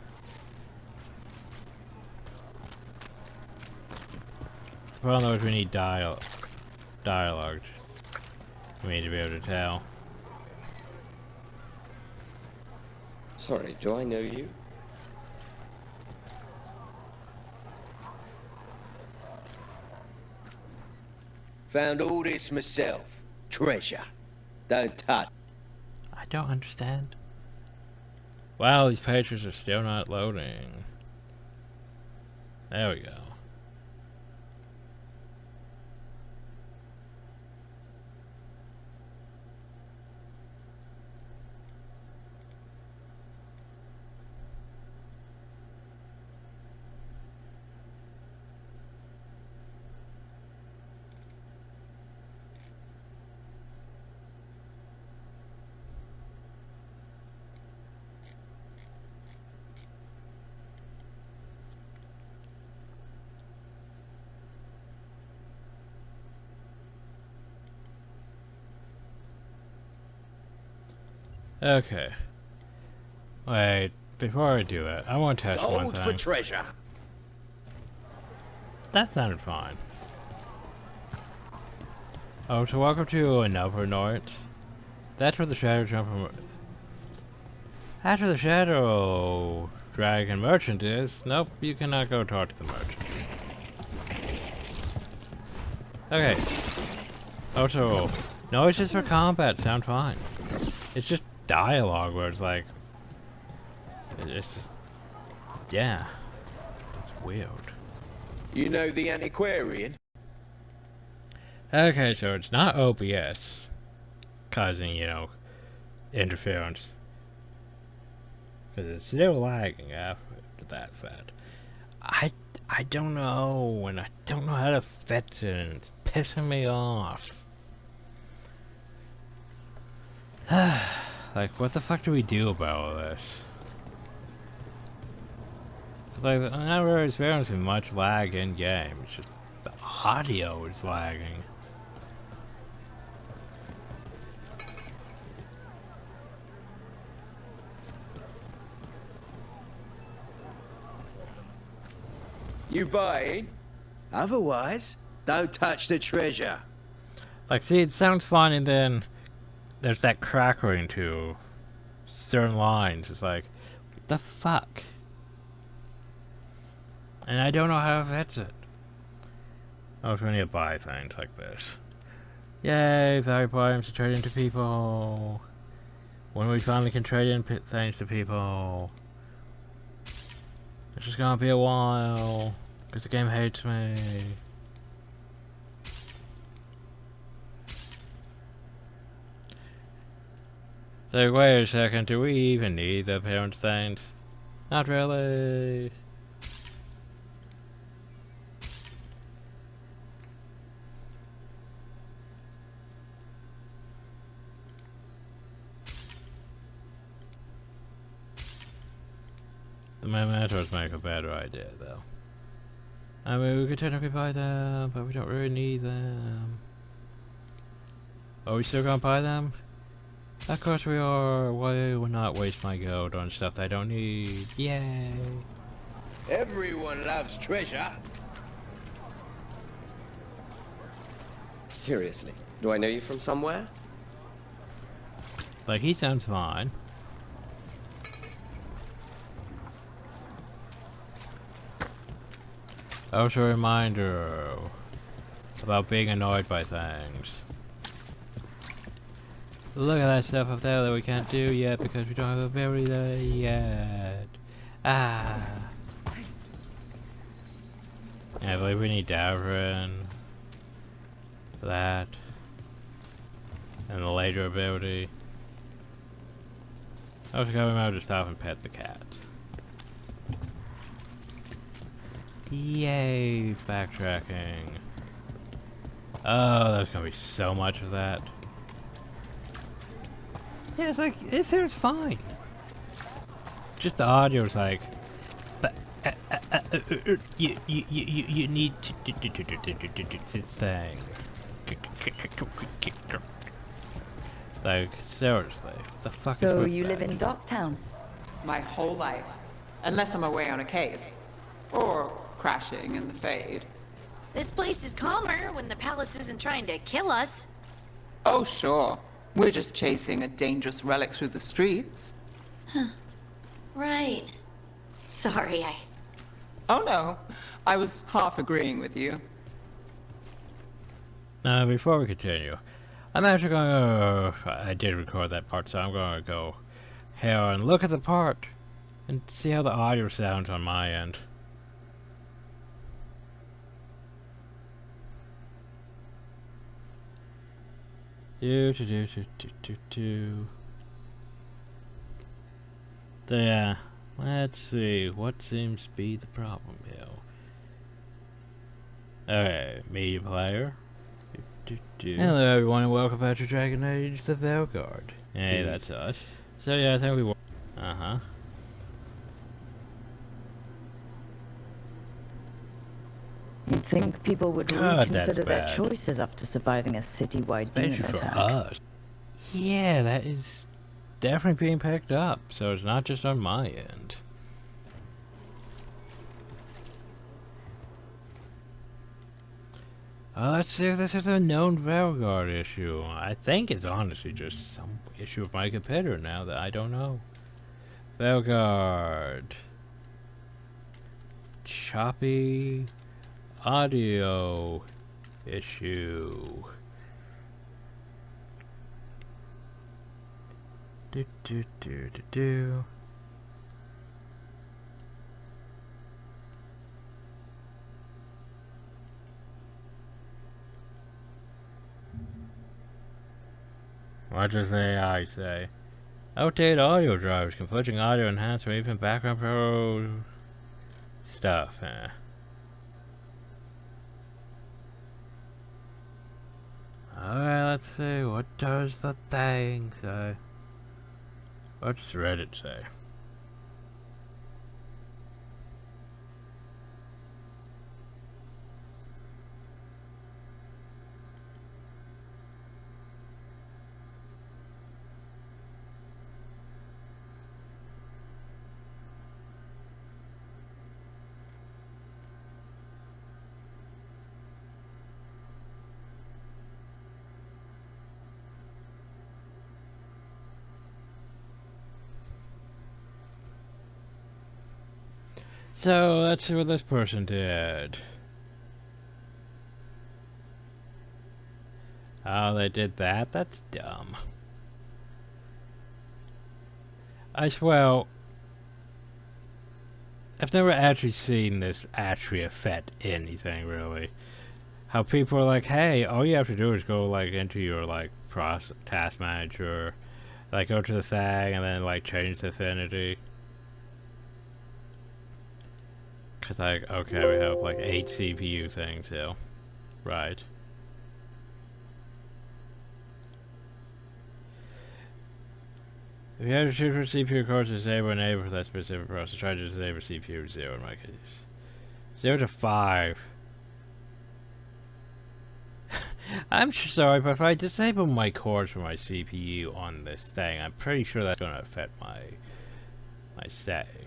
Well, knows we need dialogue. We need to be able to tell. Sorry, do I know you? Found all this myself. Treasure. Don't touch. I don't understand. Wow, these pages are still not loading. There we go. Okay. Wait, before I do it, I want to test one Gold thing. for treasure. That sounded fine. Oh, so welcome to another night. That's where the Shadow Jumper... After the Shadow Dragon Merchant is... Nope, you cannot go talk to the merchant. Okay. Also, noises for combat sound fine. It's just dialogue where it's like... It's just... Yeah. It's weird. You know the antiquarian? Okay, so it's not OBS causing, you know, interference. Because it's still lagging after that fact. I don't know, and I don't know how to fix it, and it's pissing me off. Like, what the fuck do we do about all this? Like, I'm not really experiencing much lag in game. It's just the audio is lagging. You buying? Otherwise, don't touch the treasure. Like, see, it sounds fun, and then there's that crackling to certain lines. It's like, what the fuck? And I don't know how to fix it. Oh, so we need to buy things like this. Yay, valuable items to trade into people. When we finally can trade in things to people. It's just gonna be a while. Because the game hates me. So wait a second, do we even need the appearance things? Not really. The mementos make a better idea, though. I mean, we could technically buy them, but we don't really need them. Are we still gonna buy them? Of course we are. Why would not waste my gold on stuff that I don't need? Yay! Everyone loves treasure. Seriously, do I know you from somewhere? Like, he sounds fine. Also a reminder about being annoyed by things. Look at that stuff up there that we can't do yet because we don't have a berry there yet. Ah. Yeah, I believe we need Davrin for that. And the later ability. I was going out to stop and pet the cat. Yay, backtracking. Oh, there's gonna be so much of that. Yeah, it's like, it's fine. Just the audio is like, but you need to do this thing. Like, seriously, what the fuck is So with you that? live in Docktown? My whole life. Unless I'm away on a case. Or crashing in the Fade. This place is calmer when the palace isn't trying to kill us. Oh, sure. We're just chasing a dangerous relic through the streets. Right. Sorry, Oh no, I was half agreeing with you. Now, before we continue, I'm actually going to I did record that part, so I'm going to go here and look at the part and see how the audio sounds on my end. So yeah, let's see, what seems to be the problem here? Okay, media player. Hello everyone and welcome back to Dragon Age the Veilguard. Hey, that's us. So yeah, I think we You'd think people would reconsider their choices after surviving a citywide demon attack. Us. Yeah, that is definitely being picked up, so it's not just on my end. Let's see if this is a known Veilguard issue. I think it's honestly just some issue of my computer now that I don't know. Veilguard. Choppy audio issue. Do. What does the AI say? Outdated audio drivers, conflicting audio enhancement, even background pro stuff. Alright, let's see. What does the thing say? What's Reddit say? So, let's see what this person did. Oh, they did that? That's dumb. I swear, I've never actually seen this actually affect anything, really. How people are like, hey, all you have to do is go, like, into your, like, task manager, like, go to the thing, and then, like, change the affinity. Cause like, okay, we have like 8 CPU things here. Right. If you have to choose for CPU cores to disable or enable for that specific process, try to disable CPU 0 in my case. 0 to 5. I'm sorry, but if I disable my cores for my CPU on this thing, I'm pretty sure that's gonna affect my settings.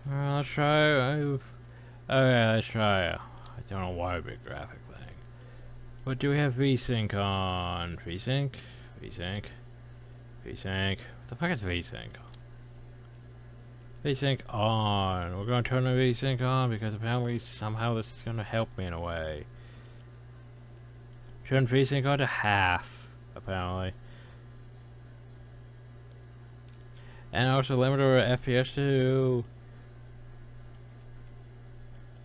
Let's try. Okay, let's try. I don't know why a big graphic thing. What do we have VSync on? VSync? VSync? VSync? What the fuck is VSync? VSync on. We're gonna turn the VSync on because apparently somehow this is gonna help me in a way. Turn VSync on to half, apparently. And also limit our FPS to...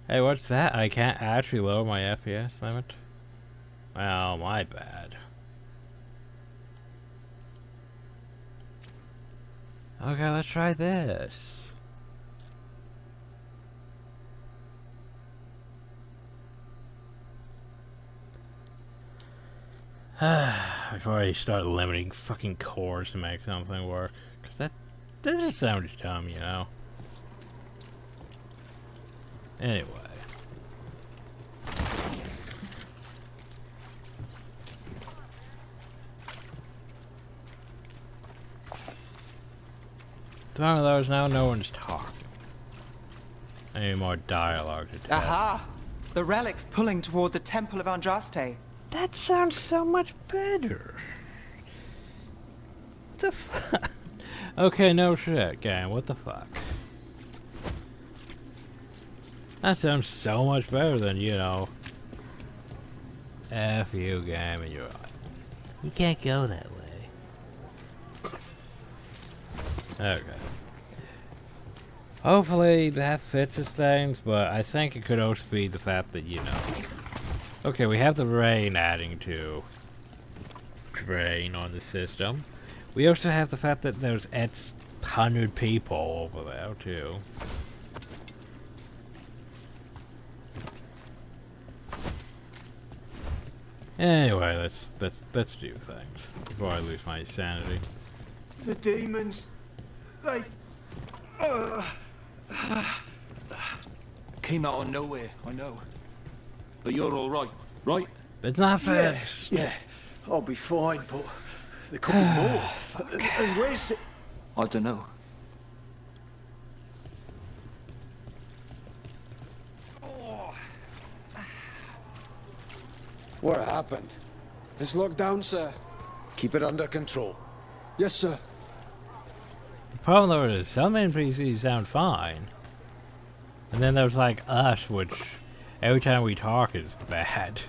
Hey, what's that? I can't actually lower my FPS limit? Well, my bad. Okay, let's try this. Before I start limiting fucking cores to make something work. Because that just sounds dumb, you know? Anyway. The problem though is now no one's talking. I need more dialogue to tell. Aha! The relic's pulling toward the Temple of Andraste. That sounds so much better. The fuck? Okay, no shit, game. What the fuck? That sounds so much better than, you know, F you, game, and you're like, you can't go that way. Okay. Hopefully that fixes things, but I think it could also be the fact that, you know... Okay, we have the rain adding to drain on the system. We also have the fact that there's 100 people over there, too. Anyway, let's do things before I lose my sanity. The demons, they came out of nowhere, I know. But you're all right, right? It's not fair. Yeah, I'll be fine, but there could be more. And where's it? I don't know. What happened? It's locked down, sir. Keep it under control. Yes, sir. The problem though is some NPCs sound fine. And then there's like us, which every time we talk is bad.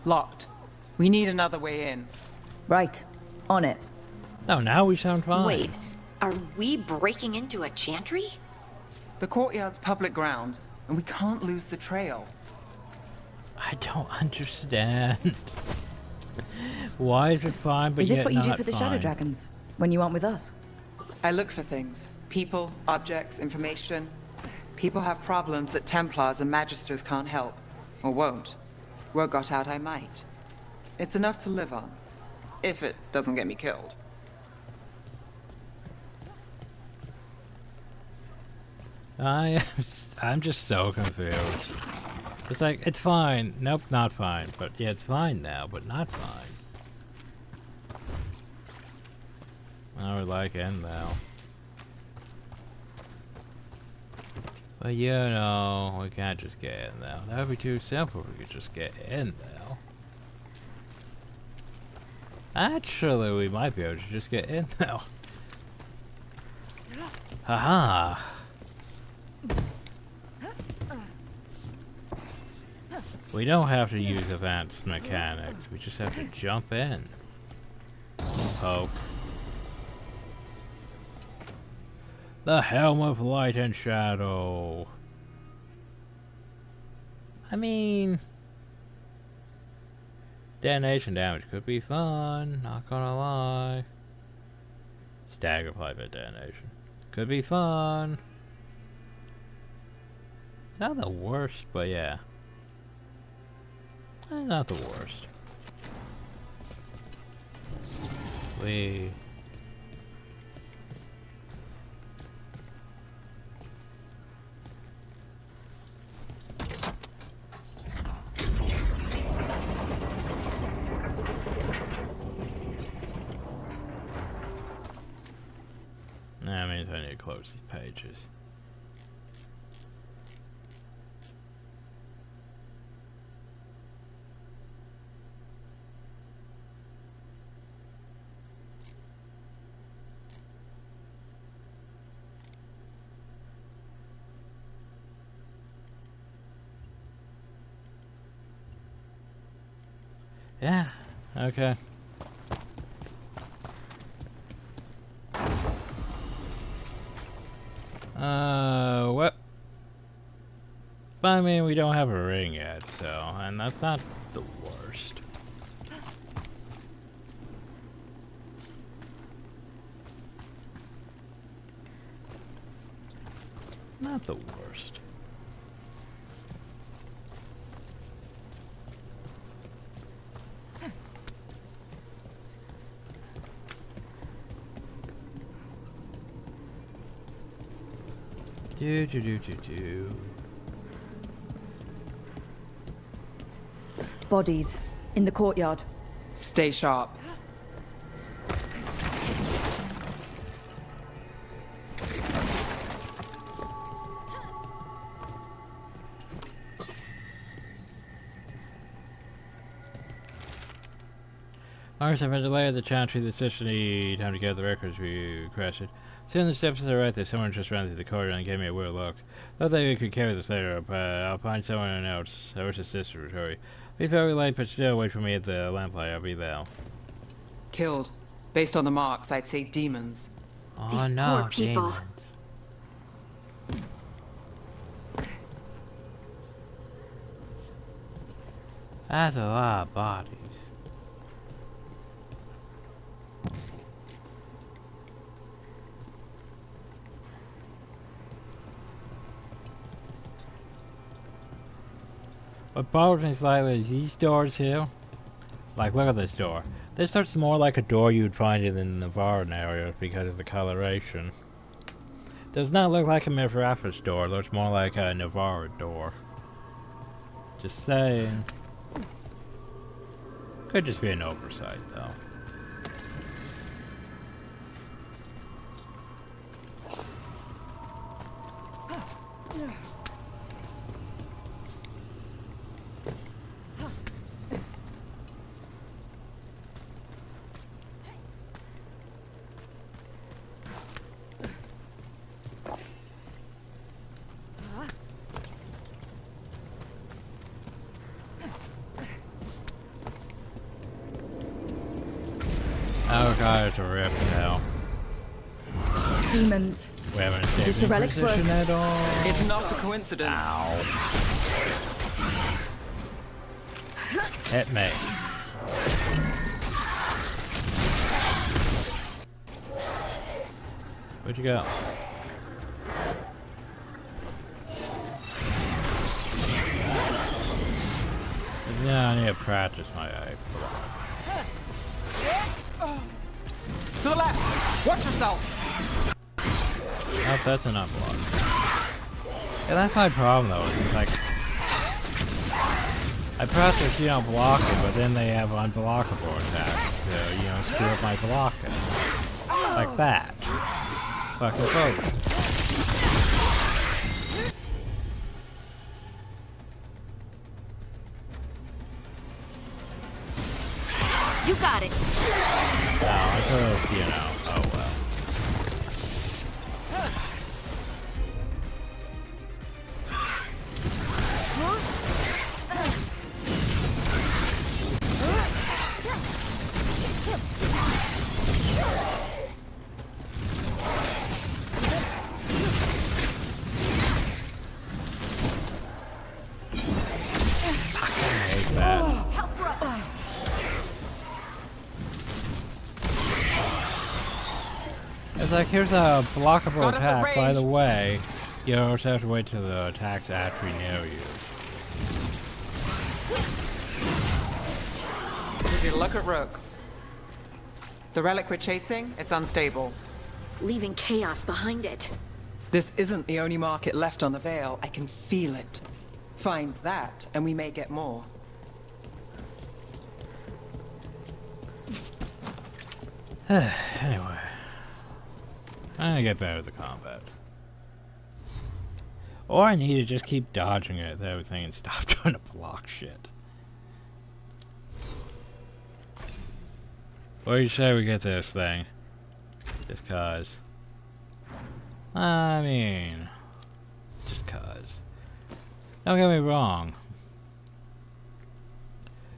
Locked. We need another way in. Right. On it. Oh, now we sound fine. Wait, are we breaking into a chantry? The courtyard's public ground, and we can't lose the trail. I don't understand. Why is it fine, but is this yet what you not do for the fine? Shadow Dragons when you aren't with us? I look for things. People, objects, information. People have problems that Templars and Magisters can't help. Or won't. Word got out I might. It's enough to live on. If it doesn't get me killed. I'm just so confused. It's like, it's fine. Nope, not fine. But yeah, it's fine now, but not fine. I would like in now. But you know, we can't just get in now. That would be too simple if we could just get in now. Actually, we might be able to just get in now. Haha. We don't have to use advanced mechanics. We just have to jump in. Hope. The Helm of Light and Shadow. I mean, detonation damage could be fun, not gonna lie. Stagger pipe at detonation. Could be fun. Not the worst, but yeah. Not the worst. We... That means I need to close these pages. Yeah, okay. What? But I mean, we don't have a ring yet, so, and that's not the worst. Not the worst. Do. Bodies in the courtyard. Stay sharp. Ours have been delayed the chantry the session time to get the records we requested. Soon the steps are right there. Someone just ran through the corridor and gave me a weird look. Thought that we could carry this later, but I'll find someone else. I wish assist with Tori. Be very late, but still wait for me at the lamplight. I'll be there. Killed. Based on the marks, I'd say demons. Oh These no, poor people. demons. That's a lot of bodies. What bothers me slightly is these doors here. Like, look at this door. This looks more like a door you'd find in the Navarran area because of the coloration. Does not look like a Mithraphis door. It looks more like a Navarra door. Just saying. Could just be an oversight, though. Oh god, it's a rip now. Demons. We haven't Is escaped the relics Inquisition work? at all. It's not a coincidence. Ow. Hit me. Where'd you go? Yeah, I need to practice my block. To the left! Watch yourself! Oh, that's an unblock. Yeah, that's my problem though. It's like I practice, block it, but then they have unblockable attacks to, screw up my blocking. Like that. It's fucking broken. You got it. No, I could have, oh well. I hate that. It's like, here's a blockable attack, by the way. You also have to wait till the attack's actually near you. you to look at Rook. The relic we're chasing, it's unstable. Leaving chaos behind it. This isn't the only market left on the Veil. I can feel it. Find that, and we may get more. Anyway. I'm gonna get better at the combat. Or I need to just keep dodging it with everything and stop trying to block shit. What do you say we get this thing? Just cause. I mean, just cause. Don't get me wrong.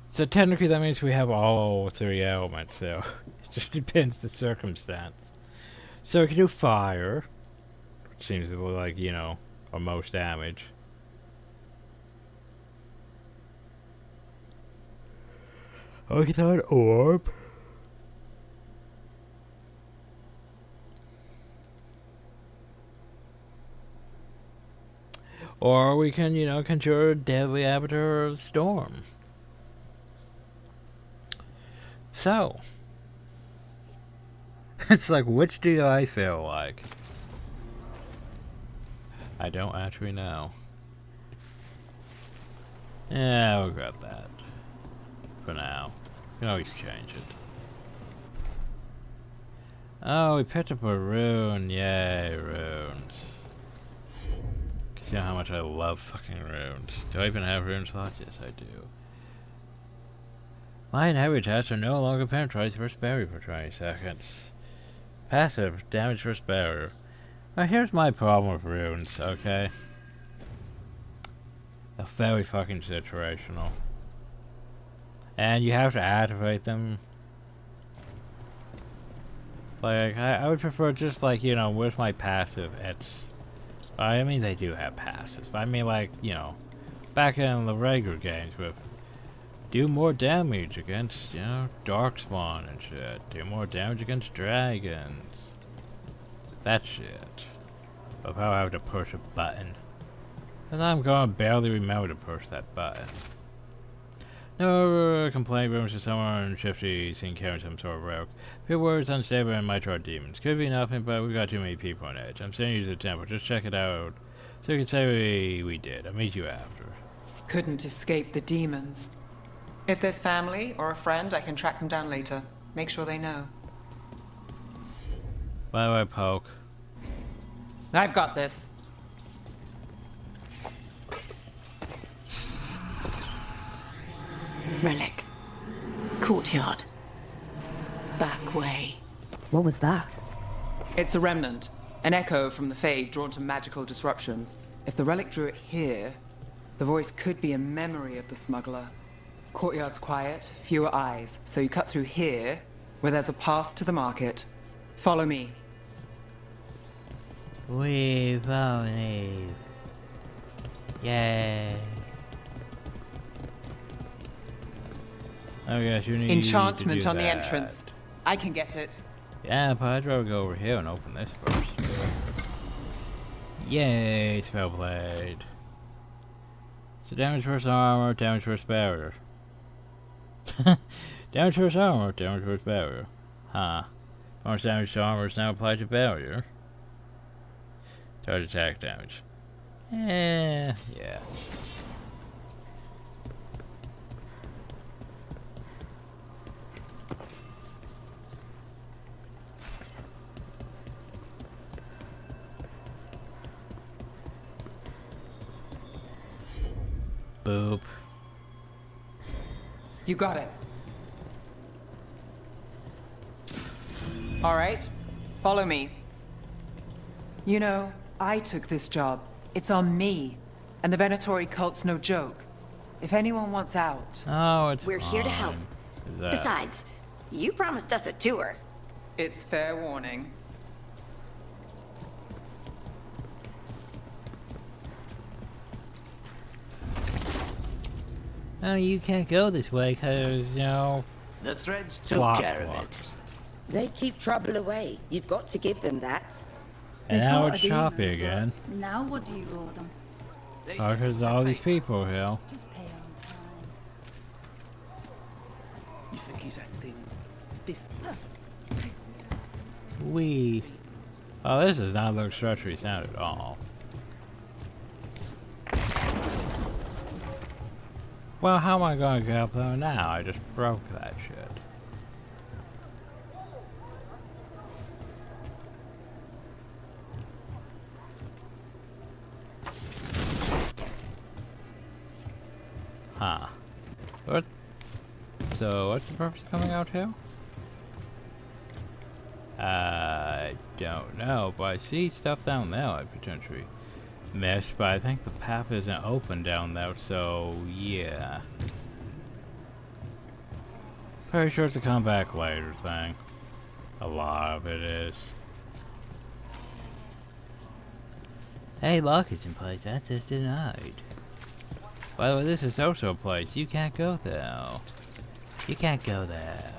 So technically that means we have all 3 elements, so it just depends the circumstance. So we can do fire, which seems to look like, you know, our most damage. Oh, we can throw an orb. Or we can, you know, conjure a deadly avatar of storm. So, it's like, which do I feel like? I don't actually know. Yeah, we'll grab that. For now. We can always change it. Oh, we picked up a rune. Yay, runes. You know how much I love fucking runes. Do I even have rune slots? Yes, I do. Light and heavy attacks are no longer penetrate the first barrier for 20 seconds. Passive, damage first barrier. Now here's my problem with runes, okay? They're very fucking situational. And you have to activate them. Like, I would prefer just like, you know, where's my passive? It's... I mean, they do have passives. But I mean, like, you know, back in the regular games with do more damage against, you know, Darkspawn and shit. Do more damage against dragons. That shit. Of how I have to push a button. And I'm gonna barely remember to push that button. No complaint rooms to someone shifty seen carrying some sort of rope. Few words unstable and mitral demons. Could be nothing, but we got too many people on edge. I'm sending you to the temple. Just check it out. So you can say we did. I'll meet you after. Couldn't escape the demons. If there's family or a friend, I can track them down later. Make sure they know. By the way, Poke. I've got this. Relic. Courtyard. Back way. What was that? It's a remnant. An echo from the Fade drawn to magical disruptions. If the relic drew it here, the voice could be a memory of the smuggler. Courtyard's quiet, fewer eyes, so you cut through here, where there's a path to the market. Follow me. We believe. Yay. Oh yes, you need Enchantment to do on that. the entrance. I can get it. Yeah, but I'd rather go over here and open this first. Yay, Spellblade. So damage first armor, damage first barrier. Damage first armor, damage first barrier. Huh. Bonus damage to armor is now applied to barrier. Charge attack damage. Yeah. Boop. You got it. All right, follow me. You know, I took this job. It's on me. And the Venatori cult's no joke. If anyone wants out... Oh, it's We're here to help. Besides, you promised us a tour. It's fair warning. Oh, you can't go this way because, you know... The threads took care of it. They keep trouble away. You've got to give them that. And now it's choppy again. Now what do you owe them? Oh, because all these people here. Just pay on time. You forget We. Oh, this does not look structurally sound at all. Well, how am I going to get up there now? I just broke that shit. Huh. What? So, what's the purpose of coming out here? I don't know, but I see stuff down there I potentially missed, but I think the path isn't open down there, so yeah. Pretty sure it's a come back later thing. A lot of it is. Hey, lock is in place, access denied. By the way, this is also a place, you can't go there. You can't go there.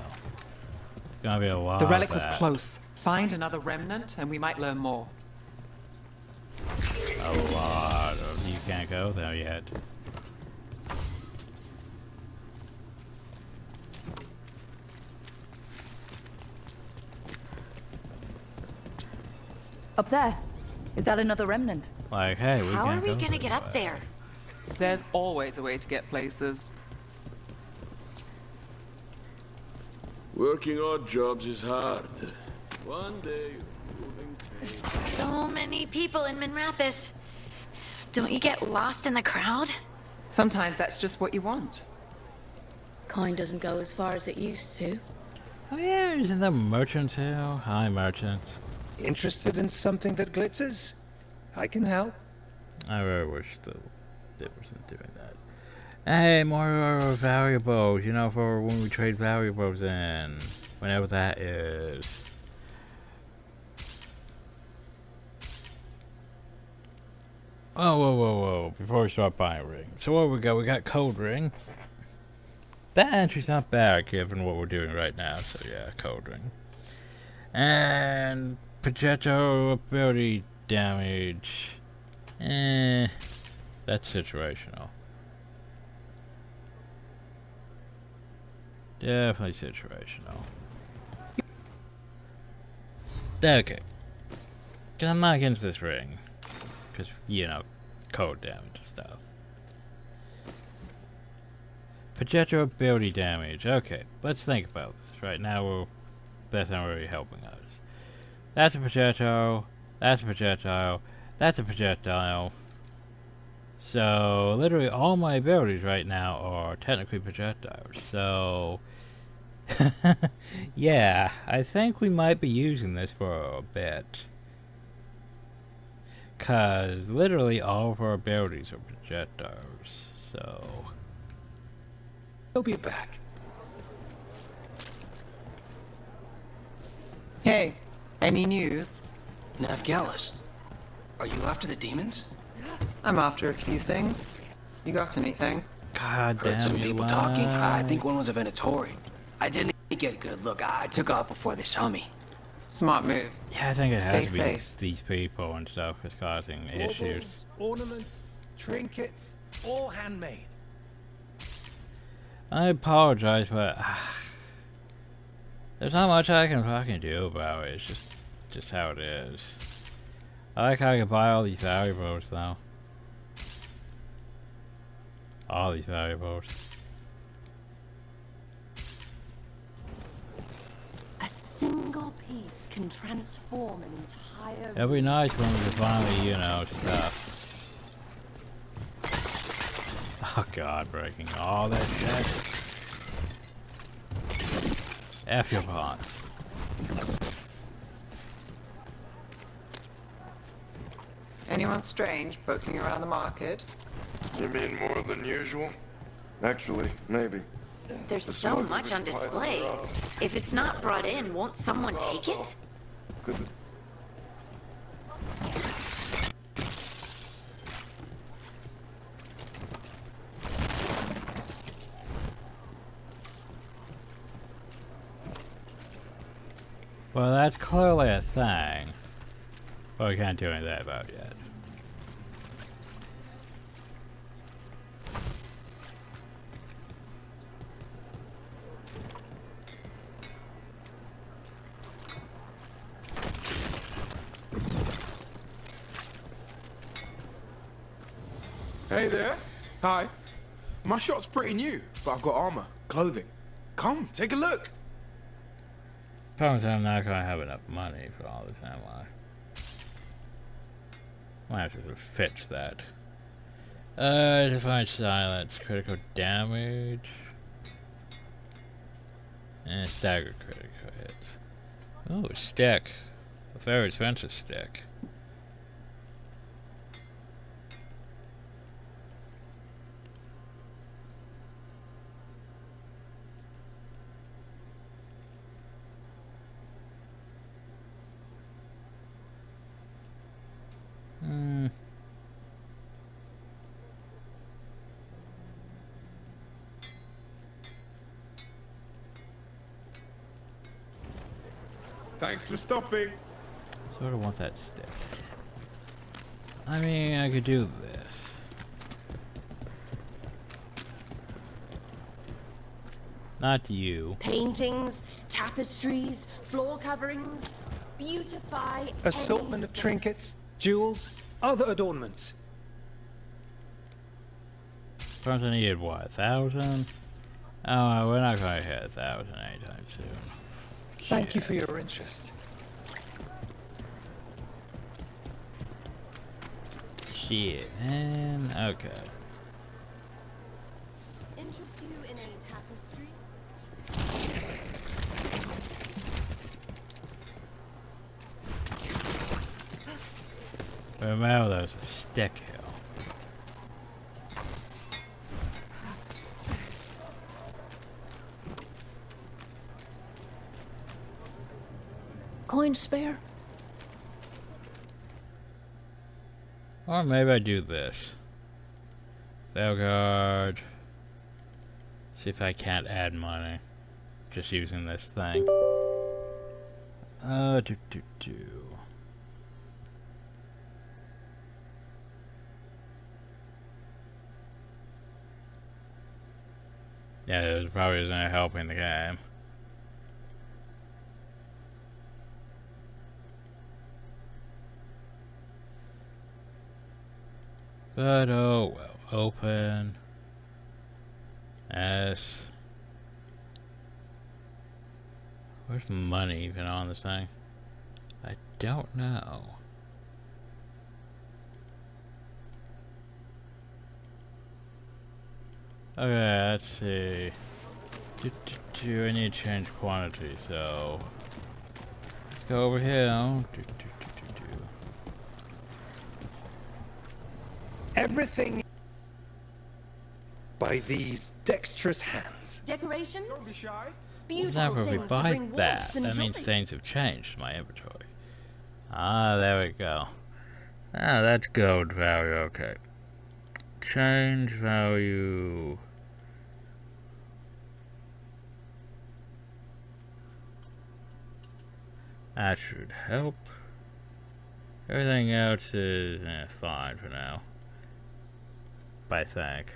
Gonna be a lot The relic of was that. close. Find another remnant and we might learn more. A lot of you can't go there yet. Up there. Is that another remnant? Like, hey, we How can't are we go gonna this get up way. there? There's always a way to get places. Working odd jobs is hard. One day, moving pain. So many people in Minrathis. Don't you get lost in the crowd? Sometimes that's just what you want. Coin doesn't go as far as it used to. Oh yeah, isn't there merchants here? Hi, merchants. Interested in something that glitters? I can help. I really wish it wasn't doing that. Hey, more valuables, you know, for when we trade valuables in. Whenever that is. Oh, whoa. Before we start buying ring. So what we got? We got cold ring. That entry's not bad given what we're doing right now, so yeah, cold ring. And projectile ability damage. That's situational. Definitely situational. Okay. Cause I'm not against this ring. Cause, you know, cold damage and stuff. Projectile ability damage. Okay, let's think about this. Right now, that's not really helping us. That's a projectile. That's a projectile. That's a projectile. So, literally all my abilities right now are technically projectiles. So, yeah, I think we might be using this for a bit. Cause literally all of our abilities are projectiles. So, He'll be back. Hey, any news? Navgalis, are you after the demons? I'm after a few things. You got anything? God damn, Heard some you people lied. talking. I think one was a Venatori. I didn't get a good look. I took off before they saw me. Smart move. Yeah, I think it Stay has to be safe. these people and stuff that's causing issues. Ornaments, trinkets, all handmade. I apologize, but there's not much I can fucking do about it. It's just how it is. I like how I can buy all these valuables though. All these valuables. A single piece can transform an entire... It'll be nice when we can finally, you know, stuff. Oh god, breaking all that shit. F your pawns. Anyone strange poking around the market? You mean more than usual? Actually, maybe. There's The so smuggler much was on display. piling up. If it's not brought in, won't someone take it? Could Well, that's clearly a thing. But we can't do anything about it yet. Hey there. Hi. My shop's pretty new, but I've got armor, clothing. Come, take a look. Problem is I'm not gonna have enough money for all this, am I? Might have to fix that. Divine silence, critical damage, and stagger critical hits. Oh, a stick. A very expensive stick. Thanks for stopping. Sort of want that stick. I mean, I could do this. Not you. Paintings, tapestries, floor coverings. Beautify Assortment any of trinkets, jewels, other adornments. Perhaps I needed what, 1,000? Oh, we're not gonna hit 1,000 anytime soon. Thank you for your interest. Shit, man. Okay. Interest you in a tapestry? Remember, there's a stick hill. Coin spare? Or maybe I do this. Veilguard. See if I can't add money. Just using this thing. Yeah, it probably isn't helping the game. But oh well. Open. S. Where's money even on this thing? I don't know. Okay, let's see. I need to change quantity, so let's go over here. Everything by these dexterous hands. Decorations? Don't be shy. Beautiful Never things to buy bring that. warmth and That means joy. things have changed in my inventory. Ah, there we go. Ah, that's gold value. Okay. Change value. That should help. Everything else is fine for now. I think.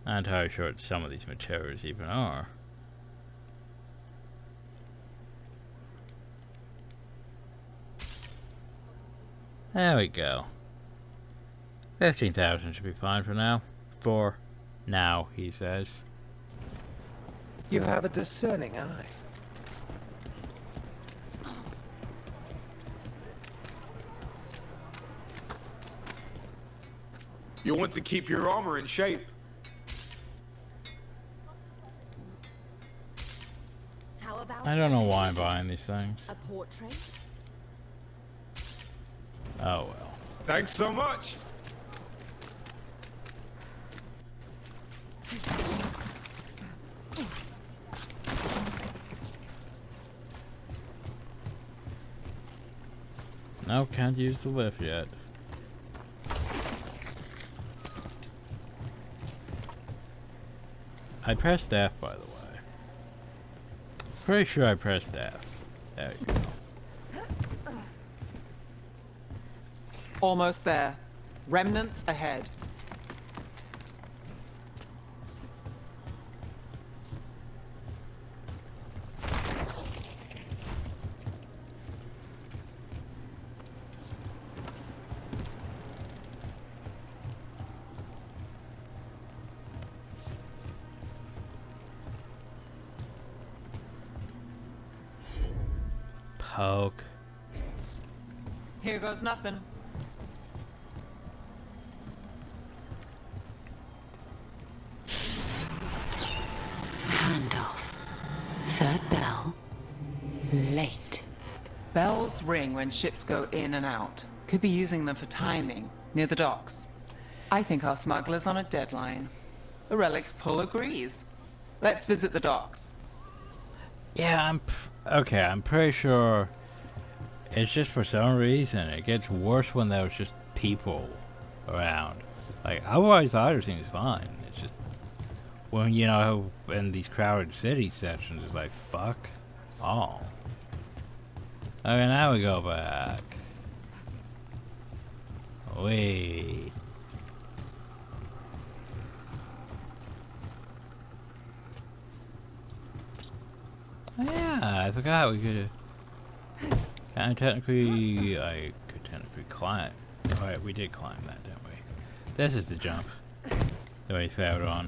Not entirely sure what some of these materials even are. There we go. 15,000 should be fine for now. For now, he says. You have a discerning eye. You want to keep your armor in shape. How about I don't know why I'm buying these things. a portrait? Oh well. Thanks so much. No, can't use the lift yet. I pressed F, by the way. Pretty sure I pressed F. There you go. Almost there. Remnants ahead. poke. Here goes nothing. Handoff. Third bell. Late. Bells ring when ships go in and out. Could be using them for timing, near the docks. I think our smuggler's on a deadline. The Relic's pull agrees. Let's visit the docks. Yeah, I'm pretty sure it's just for some reason it gets worse when there's just people around. Like, otherwise the other seems fine. It's just when, you know, in these crowded city sections, it's like, fuck all. Okay, now we go back. Wait. Oh, yeah, I forgot we could. I could technically climb. Alright, we did climb that, didn't we? This is the jump that we failed on.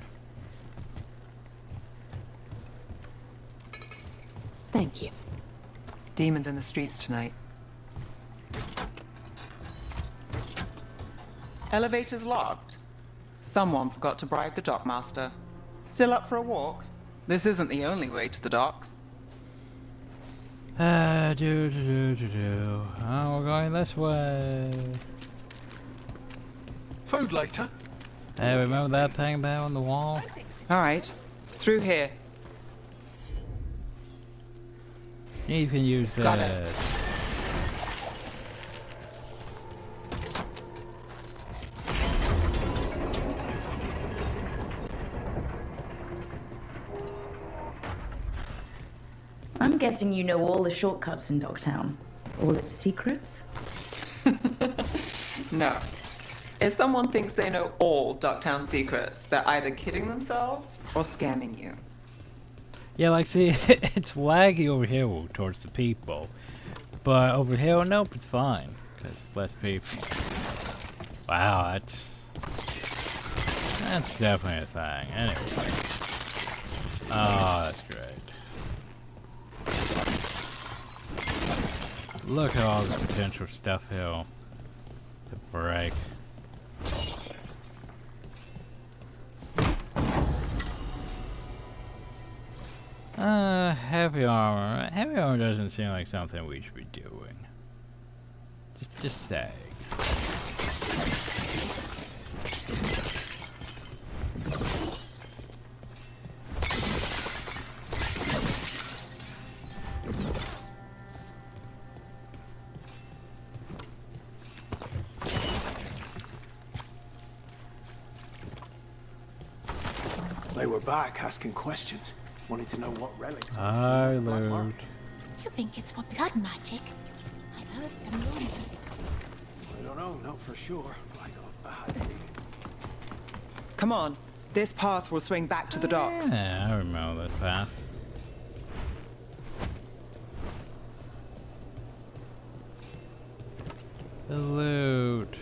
Thank you. Demons in the streets tonight. Elevator's locked. Someone forgot to bribe the dockmaster. Still up for a walk? This isn't the only way to the docks. Oh, we're going this way. Food later. Hey, remember that thing there on the wall? Alright, through here. You can use Got that. it. I'm guessing you know all the shortcuts in Dogtown. All its secrets? No. If someone thinks they know all Ducktown secrets, they're either kidding themselves or scamming you. Yeah, like, see, it's laggy over here towards the people. But over here, nope, it's fine. Because less people. Wow, that's definitely a thing. Anyway. Oh, that's great. Look at all the potential stuff here to break. Heavy armor. Heavy armor doesn't seem like something we should be doing. Just saying. They were back asking questions. Wanted to know what relics. I load. You think it's for blood magic? I've heard some rumors. I don't know, not for sure. I got a bad feeling. Come on, this path will swing back to the docks. Yeah, I remember this path. The loot.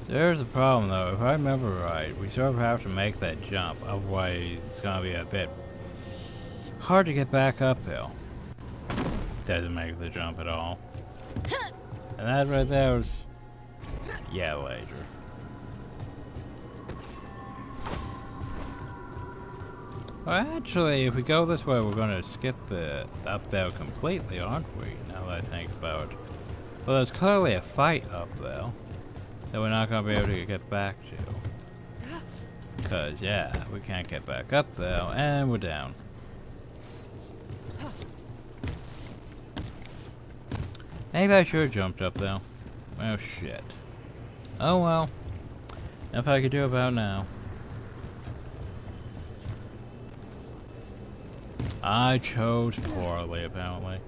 There's a problem though, if I remember right, we sort of have to make that jump, otherwise it's gonna be a bit hard to get back uphill. Doesn't make the jump at all. And that right there was, yeah, later. Well, actually, if we go this way, we're gonna skip the up there completely, aren't we? Now that I think about it. Well, there's clearly a fight up there that we're not gonna be able to get back to. Cause yeah, we can't get back up there, and we're down. Maybe I should have jumped up though. Oh shit. Oh well. Nothing I could do about now. I chose poorly, apparently.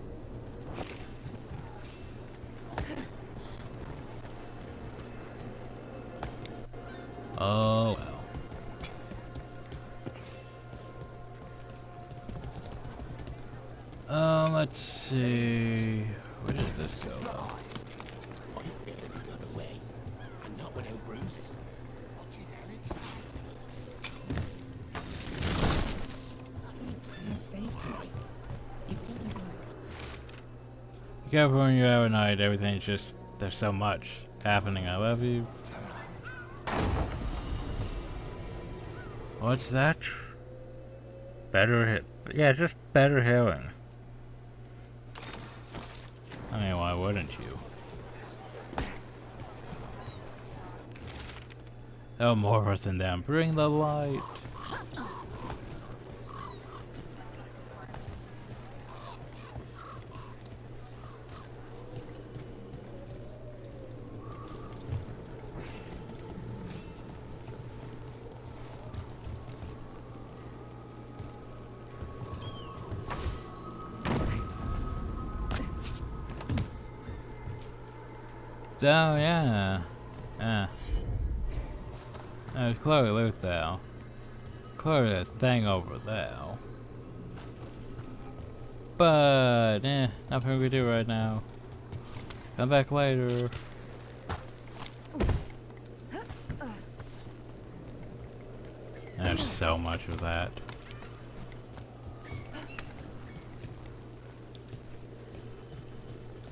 Oh well. Let's see. Where does this go though? You careful when you're out at night, everything's just, there's so much happening. I love you. What's that? Better hit. Yeah, just better healing. I mean, why wouldn't you? Oh, more of us than them. Bring the light. Oh, yeah. Yeah. There's clearly loot there. Clearly a thing over there. But, nothing we can do right now. Come back later. There's so much of that.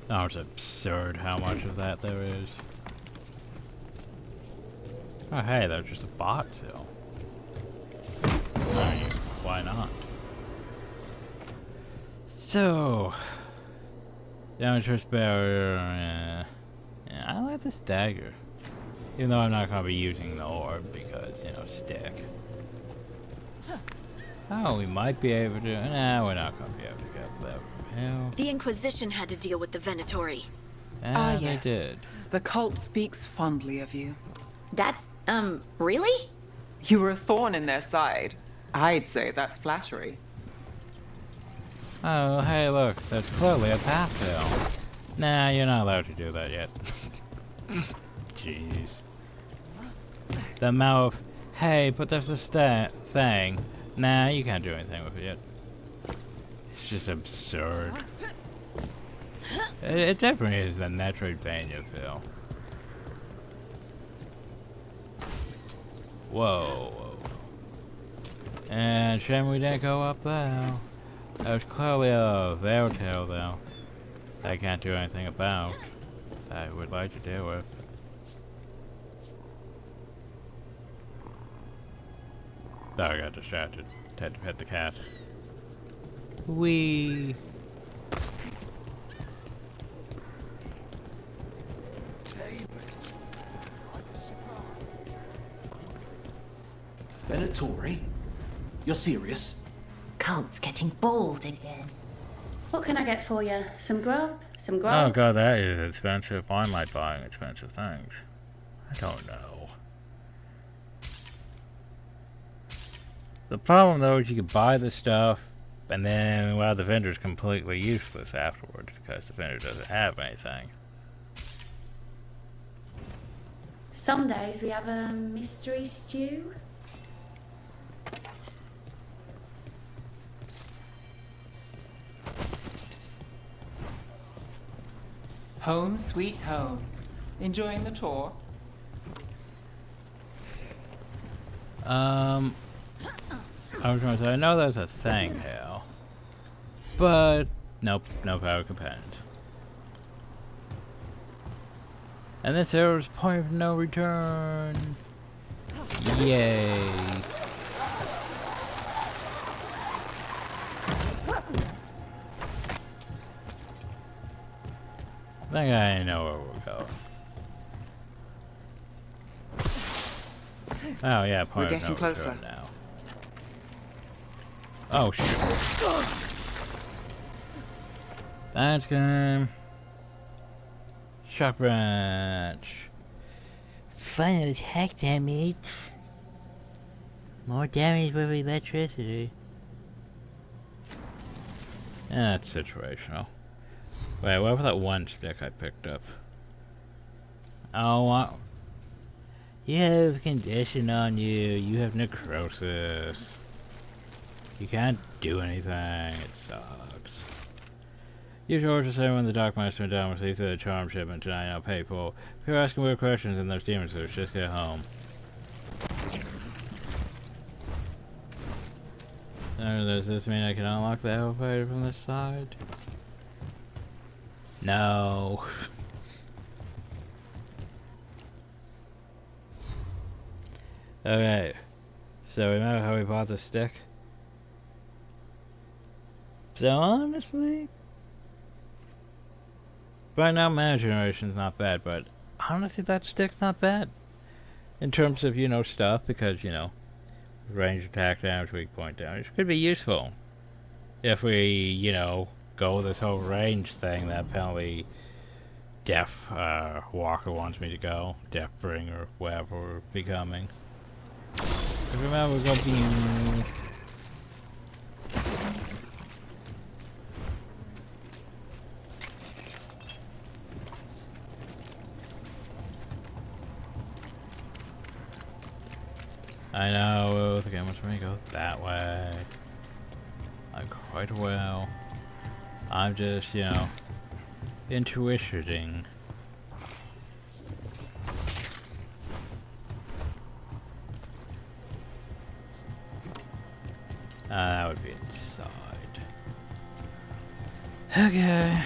Oh, it's absurd how much of that there is. Oh, hey, there's just a bot still. I mean, why not? So, damage barrier. Yeah, I like this dagger. Even though I'm not going to be using the orb because, you know, stick. Oh, we might be able to. Nah, we're not going to be able to get that from here. The Inquisition had to deal with the Venatori. Ah, They yes. did. The cult speaks fondly of you. That's, really? You were a thorn in their side. I'd say that's flattery. Oh, hey, look, there's clearly a path here. Nah, you're not allowed to do that yet. Jeez. The mouth. Hey, but there's a thing. Nah, you can't do anything with it yet. It's just absurd. It definitely is the Metroidvania feel. Whoa. And shame we didn't go up there. There's clearly a veil tail though. That I can't do anything about. I would like to deal with. Oh, I got distracted. Had to pet the cat. Wee. Venatori? You're serious? Cult's getting bold again. What can I get for you? Some grub? Some grub? Oh god, that is expensive. I might buy expensive things. I don't know. The problem though is you can buy the stuff, and then, well, the vendor's completely useless afterwards because the vendor doesn't have anything. Some days we have a mystery stew. Home sweet home. Enjoying the tour? I was going to say, I know there's a thing here, but nope, no power companions. And this arrow's point of no return. Yay. I think I know where we're going. Oh yeah, point We're of getting no closer return now. Oh shit. That's good. Shock branch. Final attack damage. More damage with electricity. Yeah, that's situational. Wait, what about that one stick I picked up? Oh, you have condition on you. You have necrosis. You can't do anything. It sucks. Use your orders to say when the Dark Master went down, receive the charm shipment tonight, and I'll pay for. If you're asking weird questions and there's demons there, just get home. Does this mean I can unlock the elevator from this side? No. Okay. So remember how we bought the stick? So honestly, right now mana generation's not bad, but honestly that stick's not bad. In terms of, you know, stuff, because, you know, range attack damage, weak point damage could be useful. If we, you know, go this whole range thing that apparently Death Walker wants me to go. Death Bringer, whatever we're becoming. But remember, we're gonna be... I know, the game wants me to go that way. Like, quite well. I'm just, you know, intuitioning. That would be inside. Okay.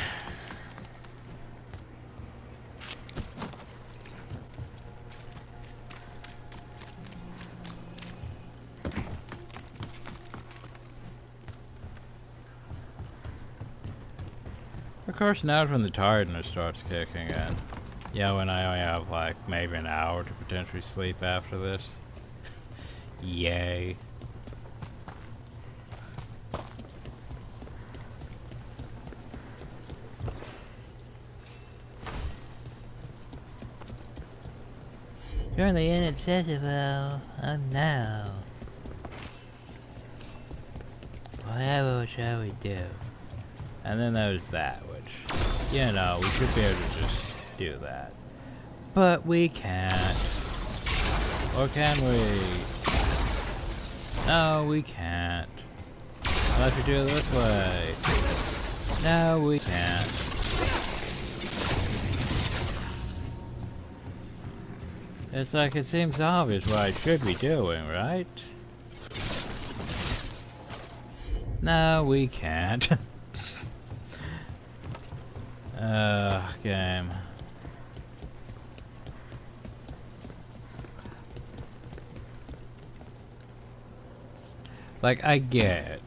Of course, now's when the tiredness starts kicking in. Yeah, when I only have like maybe an hour to potentially sleep after this. Yay. Currently inaccessible. Oh no. Whatever shall we do? And then there's that, which, you know, we should be able to just do that. But we can't. Or can we? No, we can't. Unless we do it this way. No, we can't. It's like it seems obvious what I should be doing, right? No, we can't. Game. Like, I get it.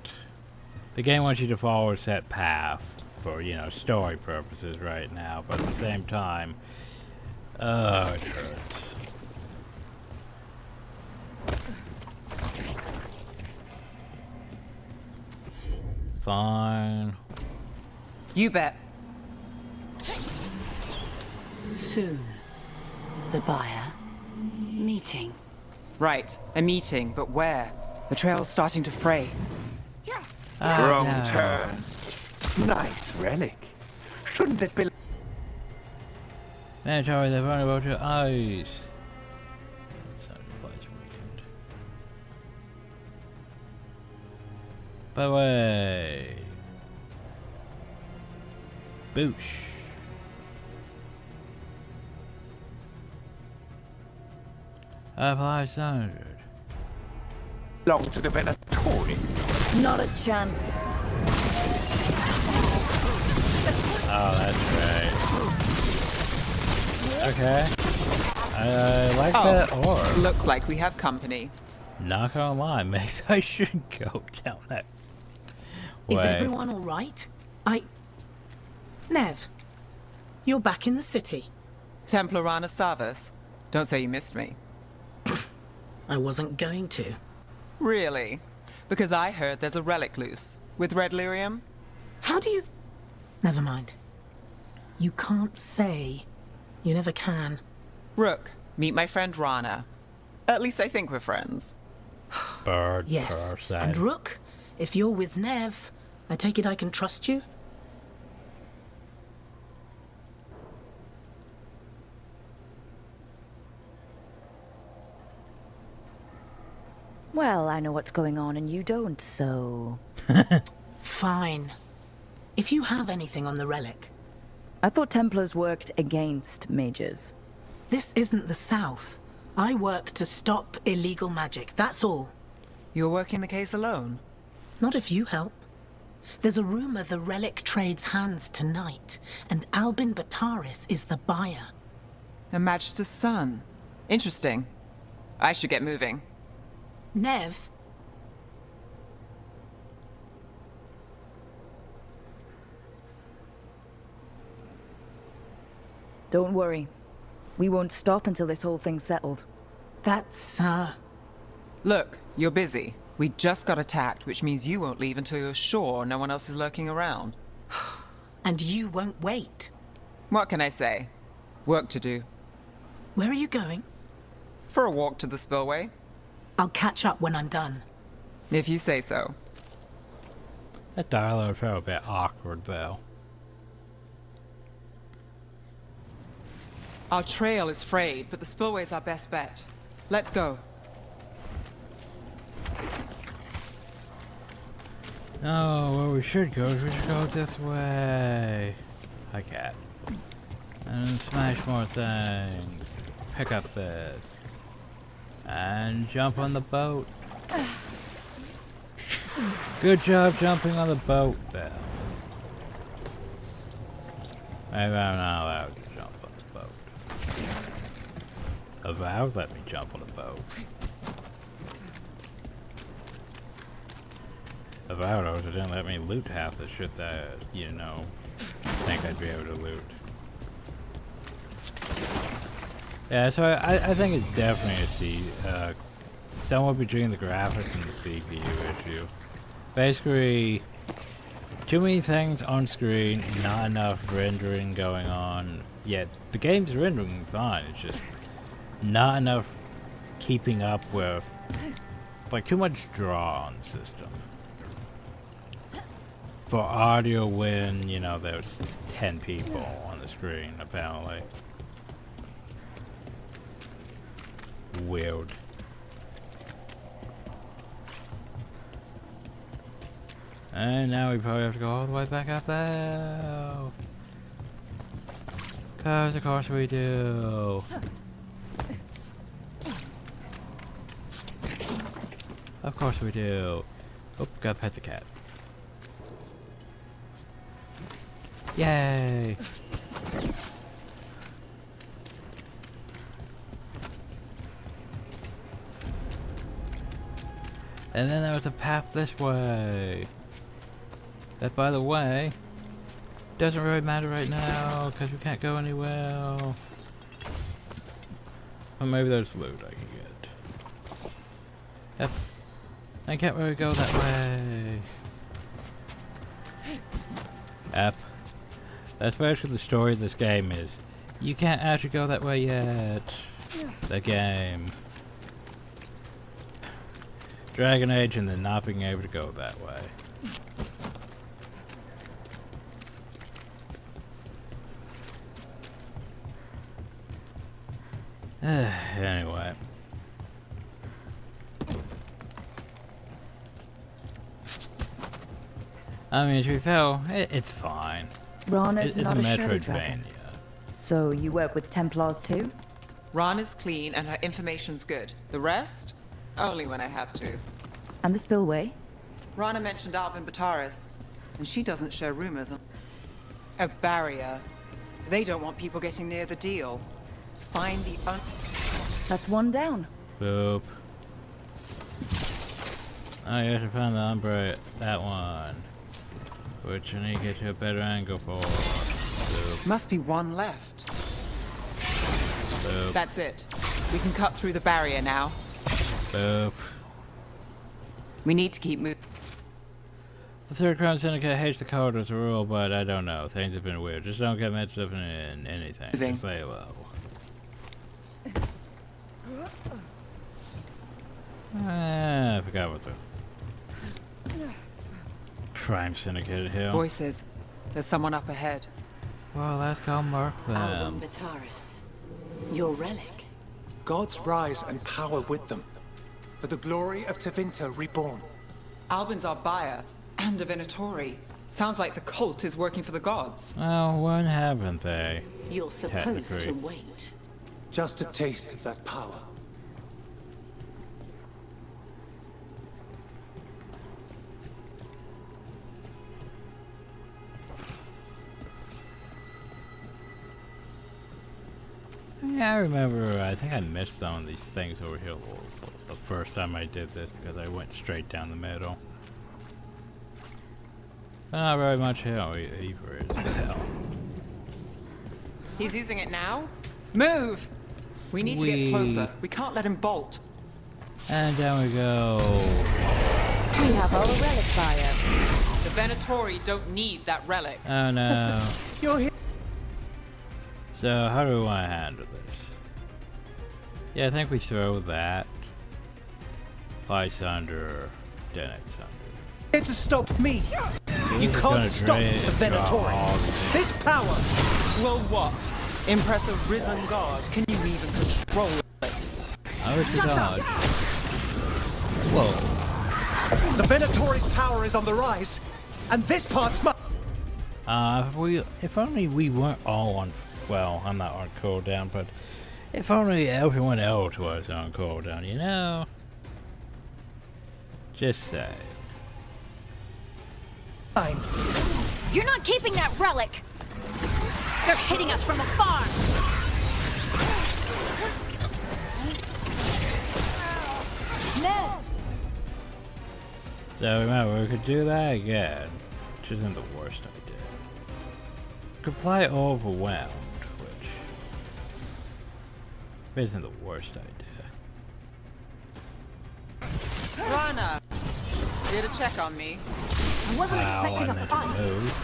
The game wants you to follow a set path for, you know, story purposes right now, but at the same time, it hurts. Fine. You bet. Soon, the buyer meeting. Right, a meeting, but where? The trail's starting to fray. Wrong no. turn. Nice relic. Shouldn't it be... Mandatory, they're running about your eyes. That sounded quite weird. By the way. Boosh. Apply standard. Belong to the Venatori. Not a chance. Oh, that's right. Okay. I like that orb. Looks like we have company. Not gonna lie, maybe I should go down that way. Is everyone all right? Nev, you're back in the city. Templar Rana Savas. Don't say you missed me. I wasn't going to. Really? Because I heard there's a relic loose. With red lyrium? How do you... Never mind. You can't say. You never can. Rook, meet my friend Rana. At least I think we're friends. Bird Yes. person. And Rook, if you're with Nev, I take it I can trust you? Well, I know what's going on and you don't, so... Fine. If you have anything on the relic... I thought Templars worked against mages. This isn't the South. I work to stop illegal magic, that's all. You're working the case alone? Not if you help. There's a rumor the relic trades hands tonight, and Albin Bataris is the buyer. A Magister's son. Interesting. I should get moving. Nev? Don't worry. We won't stop until this whole thing's settled. That's, Look, you're busy. We just got attacked, which means you won't leave until you're sure no one else is lurking around. And you won't wait. What can I say? Work to do. Where are you going? For a walk to the spillway. I'll catch up when I'm done. If you say so. That dialogue felt a bit awkward, though. Our trail is frayed, but the spillway's our best bet. Let's go. No, where we should go is we should go this way. Hi, cat. And smash more things. Pick up this. And jump on the boat. Good job jumping on the boat, Belle. Maybe I'm not allowed to jump on the boat. Avowed let me jump on the boat. Avowed also didn't let me loot half the shit that, you know, think I'd be able to loot. Yeah, so I think it's definitely a somewhere between the graphics and the CPU issue. Basically, too many things on screen, not enough rendering going on. Yet the game's rendering fine, it's just not enough keeping up with, like, too much draw on the system. For audio when, you know, there's 10 people on the screen, apparently. Weird. And now we probably have to go all the way back up there. Cause of course we do. Of course we do. Oh, gotta pet the cat. Yay! And then there was a path this way. That, by the way, doesn't really matter right now because we can't go anywhere. Or maybe there's loot I can get. Yep. I can't really go that way. Yep. That's basically the story of this game is, you can't actually go that way yet. The game. Dragon Age and then not being able to go that way. Anyway. I mean, to be fair, it's fine. Rana's it's not a a shadow Metroidvania. dragon. So you work with Templars too? Rana's clean and her information's good. The rest? Only when I have to. And the spillway? Rana mentioned Albin Bataris, and she doesn't share rumors. A barrier. They don't want people getting near the deal. Find the That's one down. Boop. I guess I found the umbrella, that one. Which I need to get to a better angle for. Boop. Must be one left. Boop. That's it. We can cut through the barrier now. Boop. We need to keep moving. The Third Crown Syndicate hates the code as a rule, but I don't know. Things have been weird. Just don't get mixed up in anything. Just lay low. I forgot what the Crime Syndicate here. Voices. There's someone up ahead. Well, let's go mark them. Albin Bataris. Your relic. Gods rise and power with them. for the glory of Tevinter reborn. Albin's our buyer, and a Venatori. Sounds like the cult is working for the gods. Oh, when haven't they? You're supposed to wait. Just a taste of that power. Yeah, I remember, I think I missed some of these things over here the first time I did this because I went straight down the middle. Not very much hell either is hell. He's using it now? Move! We need to get closer. We can't let him bolt. And down we go. We have our relic buyer. The Venatori don't need that relic. Oh no. You're here. So how do I handle this? Yeah, I think we throw that. Place under, detonate something. Here to stop me. You can't stop the Venatori. This power will what? Impress a risen god? Can you even control it? Oh, it's a god. Whoa. The Venatori's power is on the rise, and this part's if only we weren't all on. Well, I'm not on cooldown, but if only everyone else was on cooldown, you know? Just say. You're not keeping that relic! They're hitting us from afar! No! So remember, we could do that again, which isn't the worst idea. Could fly overwhelmed, which isn't the worst idea. Rana! Here to check on me. I wasn't expecting a fight.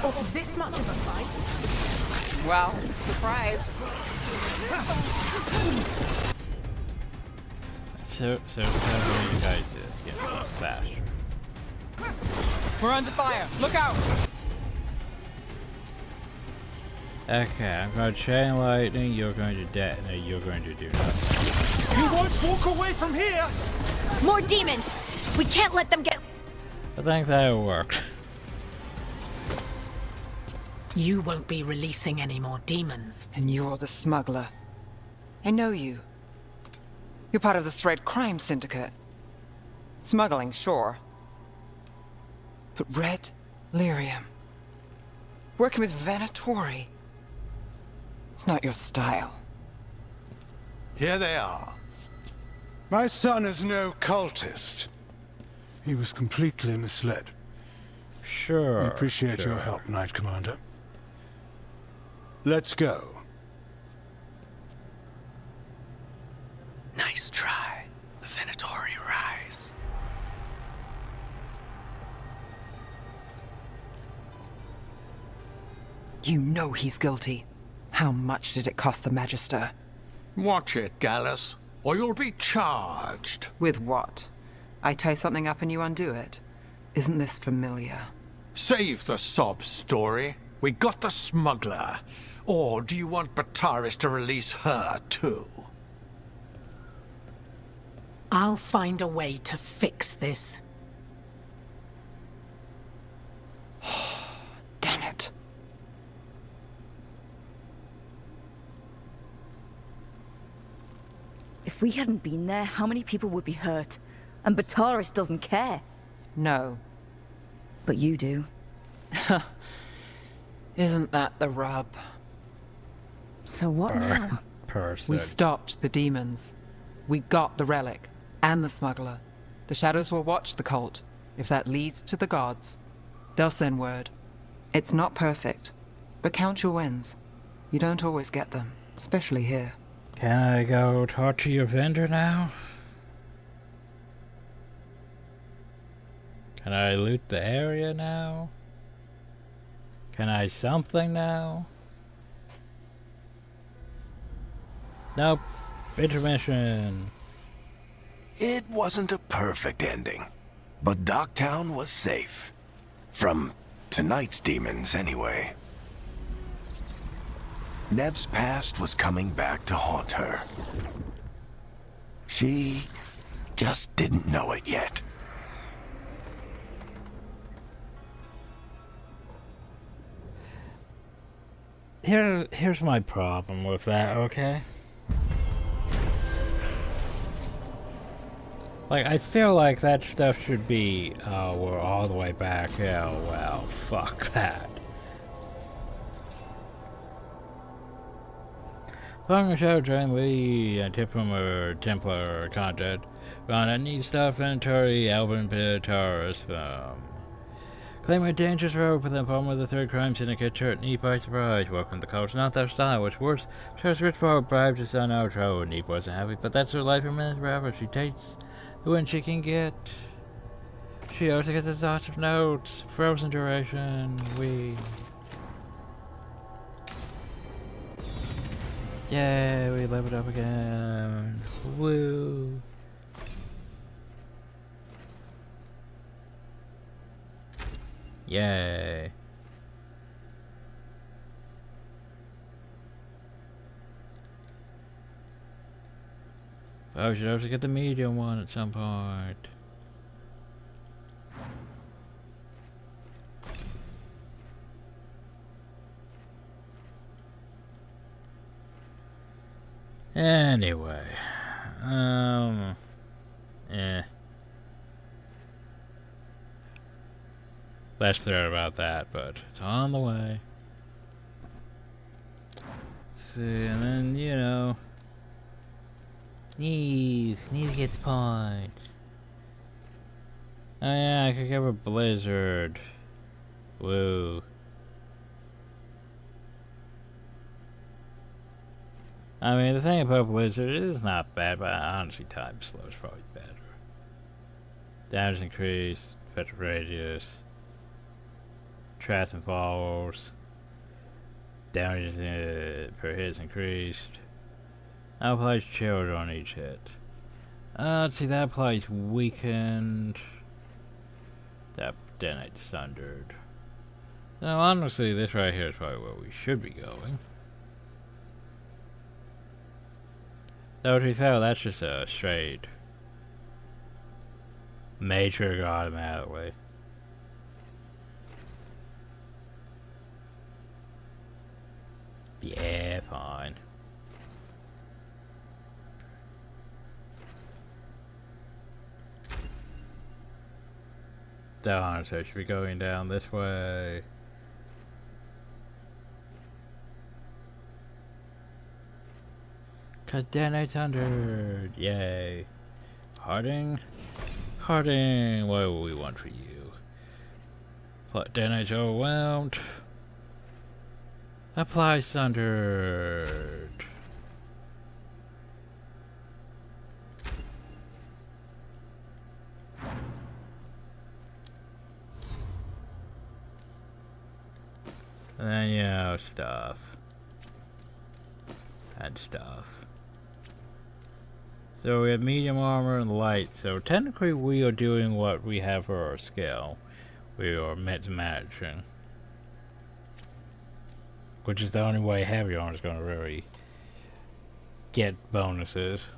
Or this much of a fight. Well, surprise. So how do you guys get faster? We're under fire. Look out! Okay, I'm going to chain lightning, you're going to detonate, you're going to do nothing. You won't walk away from here! More demons! We can't let them get... I think that'll work. You won't be releasing any more demons. And you're the smuggler. I know you. You're part of the Thread Crime Syndicate. Smuggling, sure. But Red Lyrium. Working with Venatori. It's not your style. Here they are. My son is no cultist. He was completely misled. Sure. We appreciate your help, Knight Commander. Let's go. Nice try. The Venatori rise. You know he's guilty. How much did it cost the Magister? Watch it, Gallus, or you'll be charged. With what? I tie something up and you undo it. Isn't this familiar? Save the sob story. We got the smuggler. Or do you want Bataris to release her, too? I'll find a way to fix this. Damn it. If we hadn't been there, how many people would be hurt? And Bataris doesn't care. No. But you do. Isn't that the rub? So what now? We stopped the demons. We got the relic. And the smuggler. The shadows will watch the cult. If that leads to the gods, they'll send word. It's not perfect, but count your wins. You don't always get them, especially here. Can I go talk to your vendor now? Can I loot the area now? Can I something now? Nope. Intermission. It wasn't a perfect ending, but Docktown was safe. From tonight's demons, anyway. Nev's past was coming back to haunt her. She just didn't know it yet. Here's my problem with that, okay? Like, I feel like that stuff should be, oh, we're all the way back. Oh, well, fuck that. Following a show during the Templar content, found a neat stuff inventory, Alvin Taurus film. Claiming a dangerous road for them, former the third crime syndicate, turned Neat by surprise. Welcome to college, not their style. What's worse, Charles Richford bribed his son outro, and Neat wasn't happy, but that's her life in minutes forever. She takes the win she can get. She also gets the lots of notes. Frozen duration. Yay, we leveled up again. Woo. Yay. I should also get the medium one at some point. Anyway, less thread about that, but it's on the way. Let's see, and then, you know, need to get the points. Oh yeah, I could give a blizzard. Woo. I mean, the thing about blizzard is not bad, but honestly, time slow is probably better. Damage increased, effective radius, traps and falls, damage per hit is increased. That applies chilled on each hit. Let's see, that applies weakened. That detonates sundered. So honestly, this right here is probably where we should be going. Though to be fair, that's just a straight may trigger automatically. Yeah, fine. Darn, so I should be going down this way. Detonate Thunder! Yay. Harding? Harding, what will we want for you? Detonate Overwhelmed. Apply Sundered. And then, you know, stuff. And stuff. So we have medium armor and light, so technically we are doing what we have for our skill. We are matching. Which is the only way heavy armor is going to really get bonuses.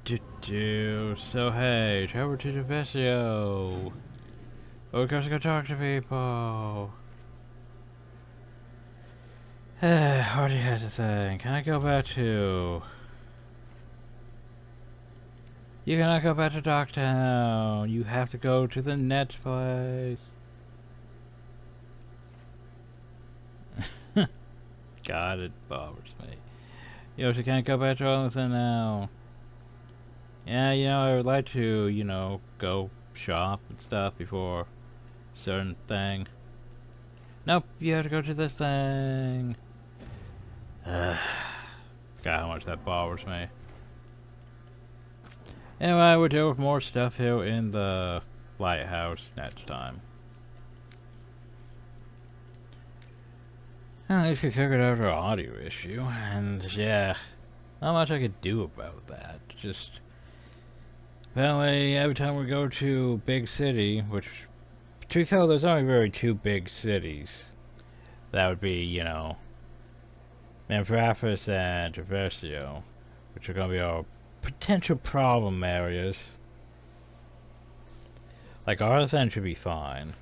So hey, travel to the Vestio. We're going to go talk to people. Hardy has a thing. Can I go back to... You cannot go back to Docktown. You have to go to the next place. God, it bothers me. You also can't go back to Arlington now. Yeah, you know, I would like to, you know, go shop and stuff before certain thing. Nope, you have to go to this thing. God, how much that bothers me. Anyway, we'll deal with more stuff here in the lighthouse next time. At least we figured out our audio issue, and yeah, not much I could do about that. Just apparently every time we go to big city, which to be fair, there's only really two big cities. That would be, you know, Memphis and Traversio. which are going to be our potential problem areas. Like, Arthen should be fine.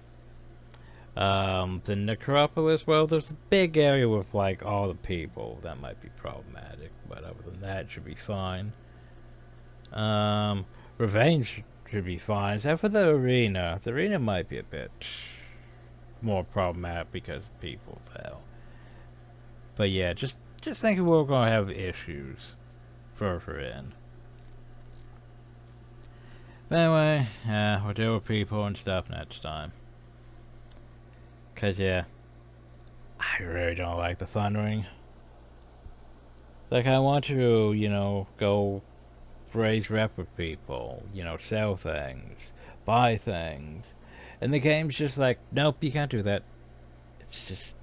The Necropolis, well, there's a big area with, like, all the people. That might be problematic, but other than that, it should be fine. Revenge should be fine, except for the arena. The arena might be a bit more problematic because people fell. But yeah, just thinking we're going to have issues further in. But anyway, we'll deal with people and stuff next time. Cause yeah, I really don't like the Thundering. Like, I want to, you know, go raise rep with people, you know, sell things, buy things. And the game's just like, nope, you can't do that. It's just,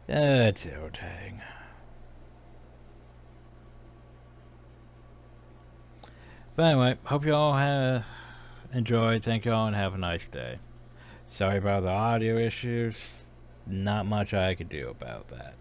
it's irritating. But anyway, hope you all have enjoyed. Thank you all and have a nice day. Sorry about the audio issues. Not much I could do about that.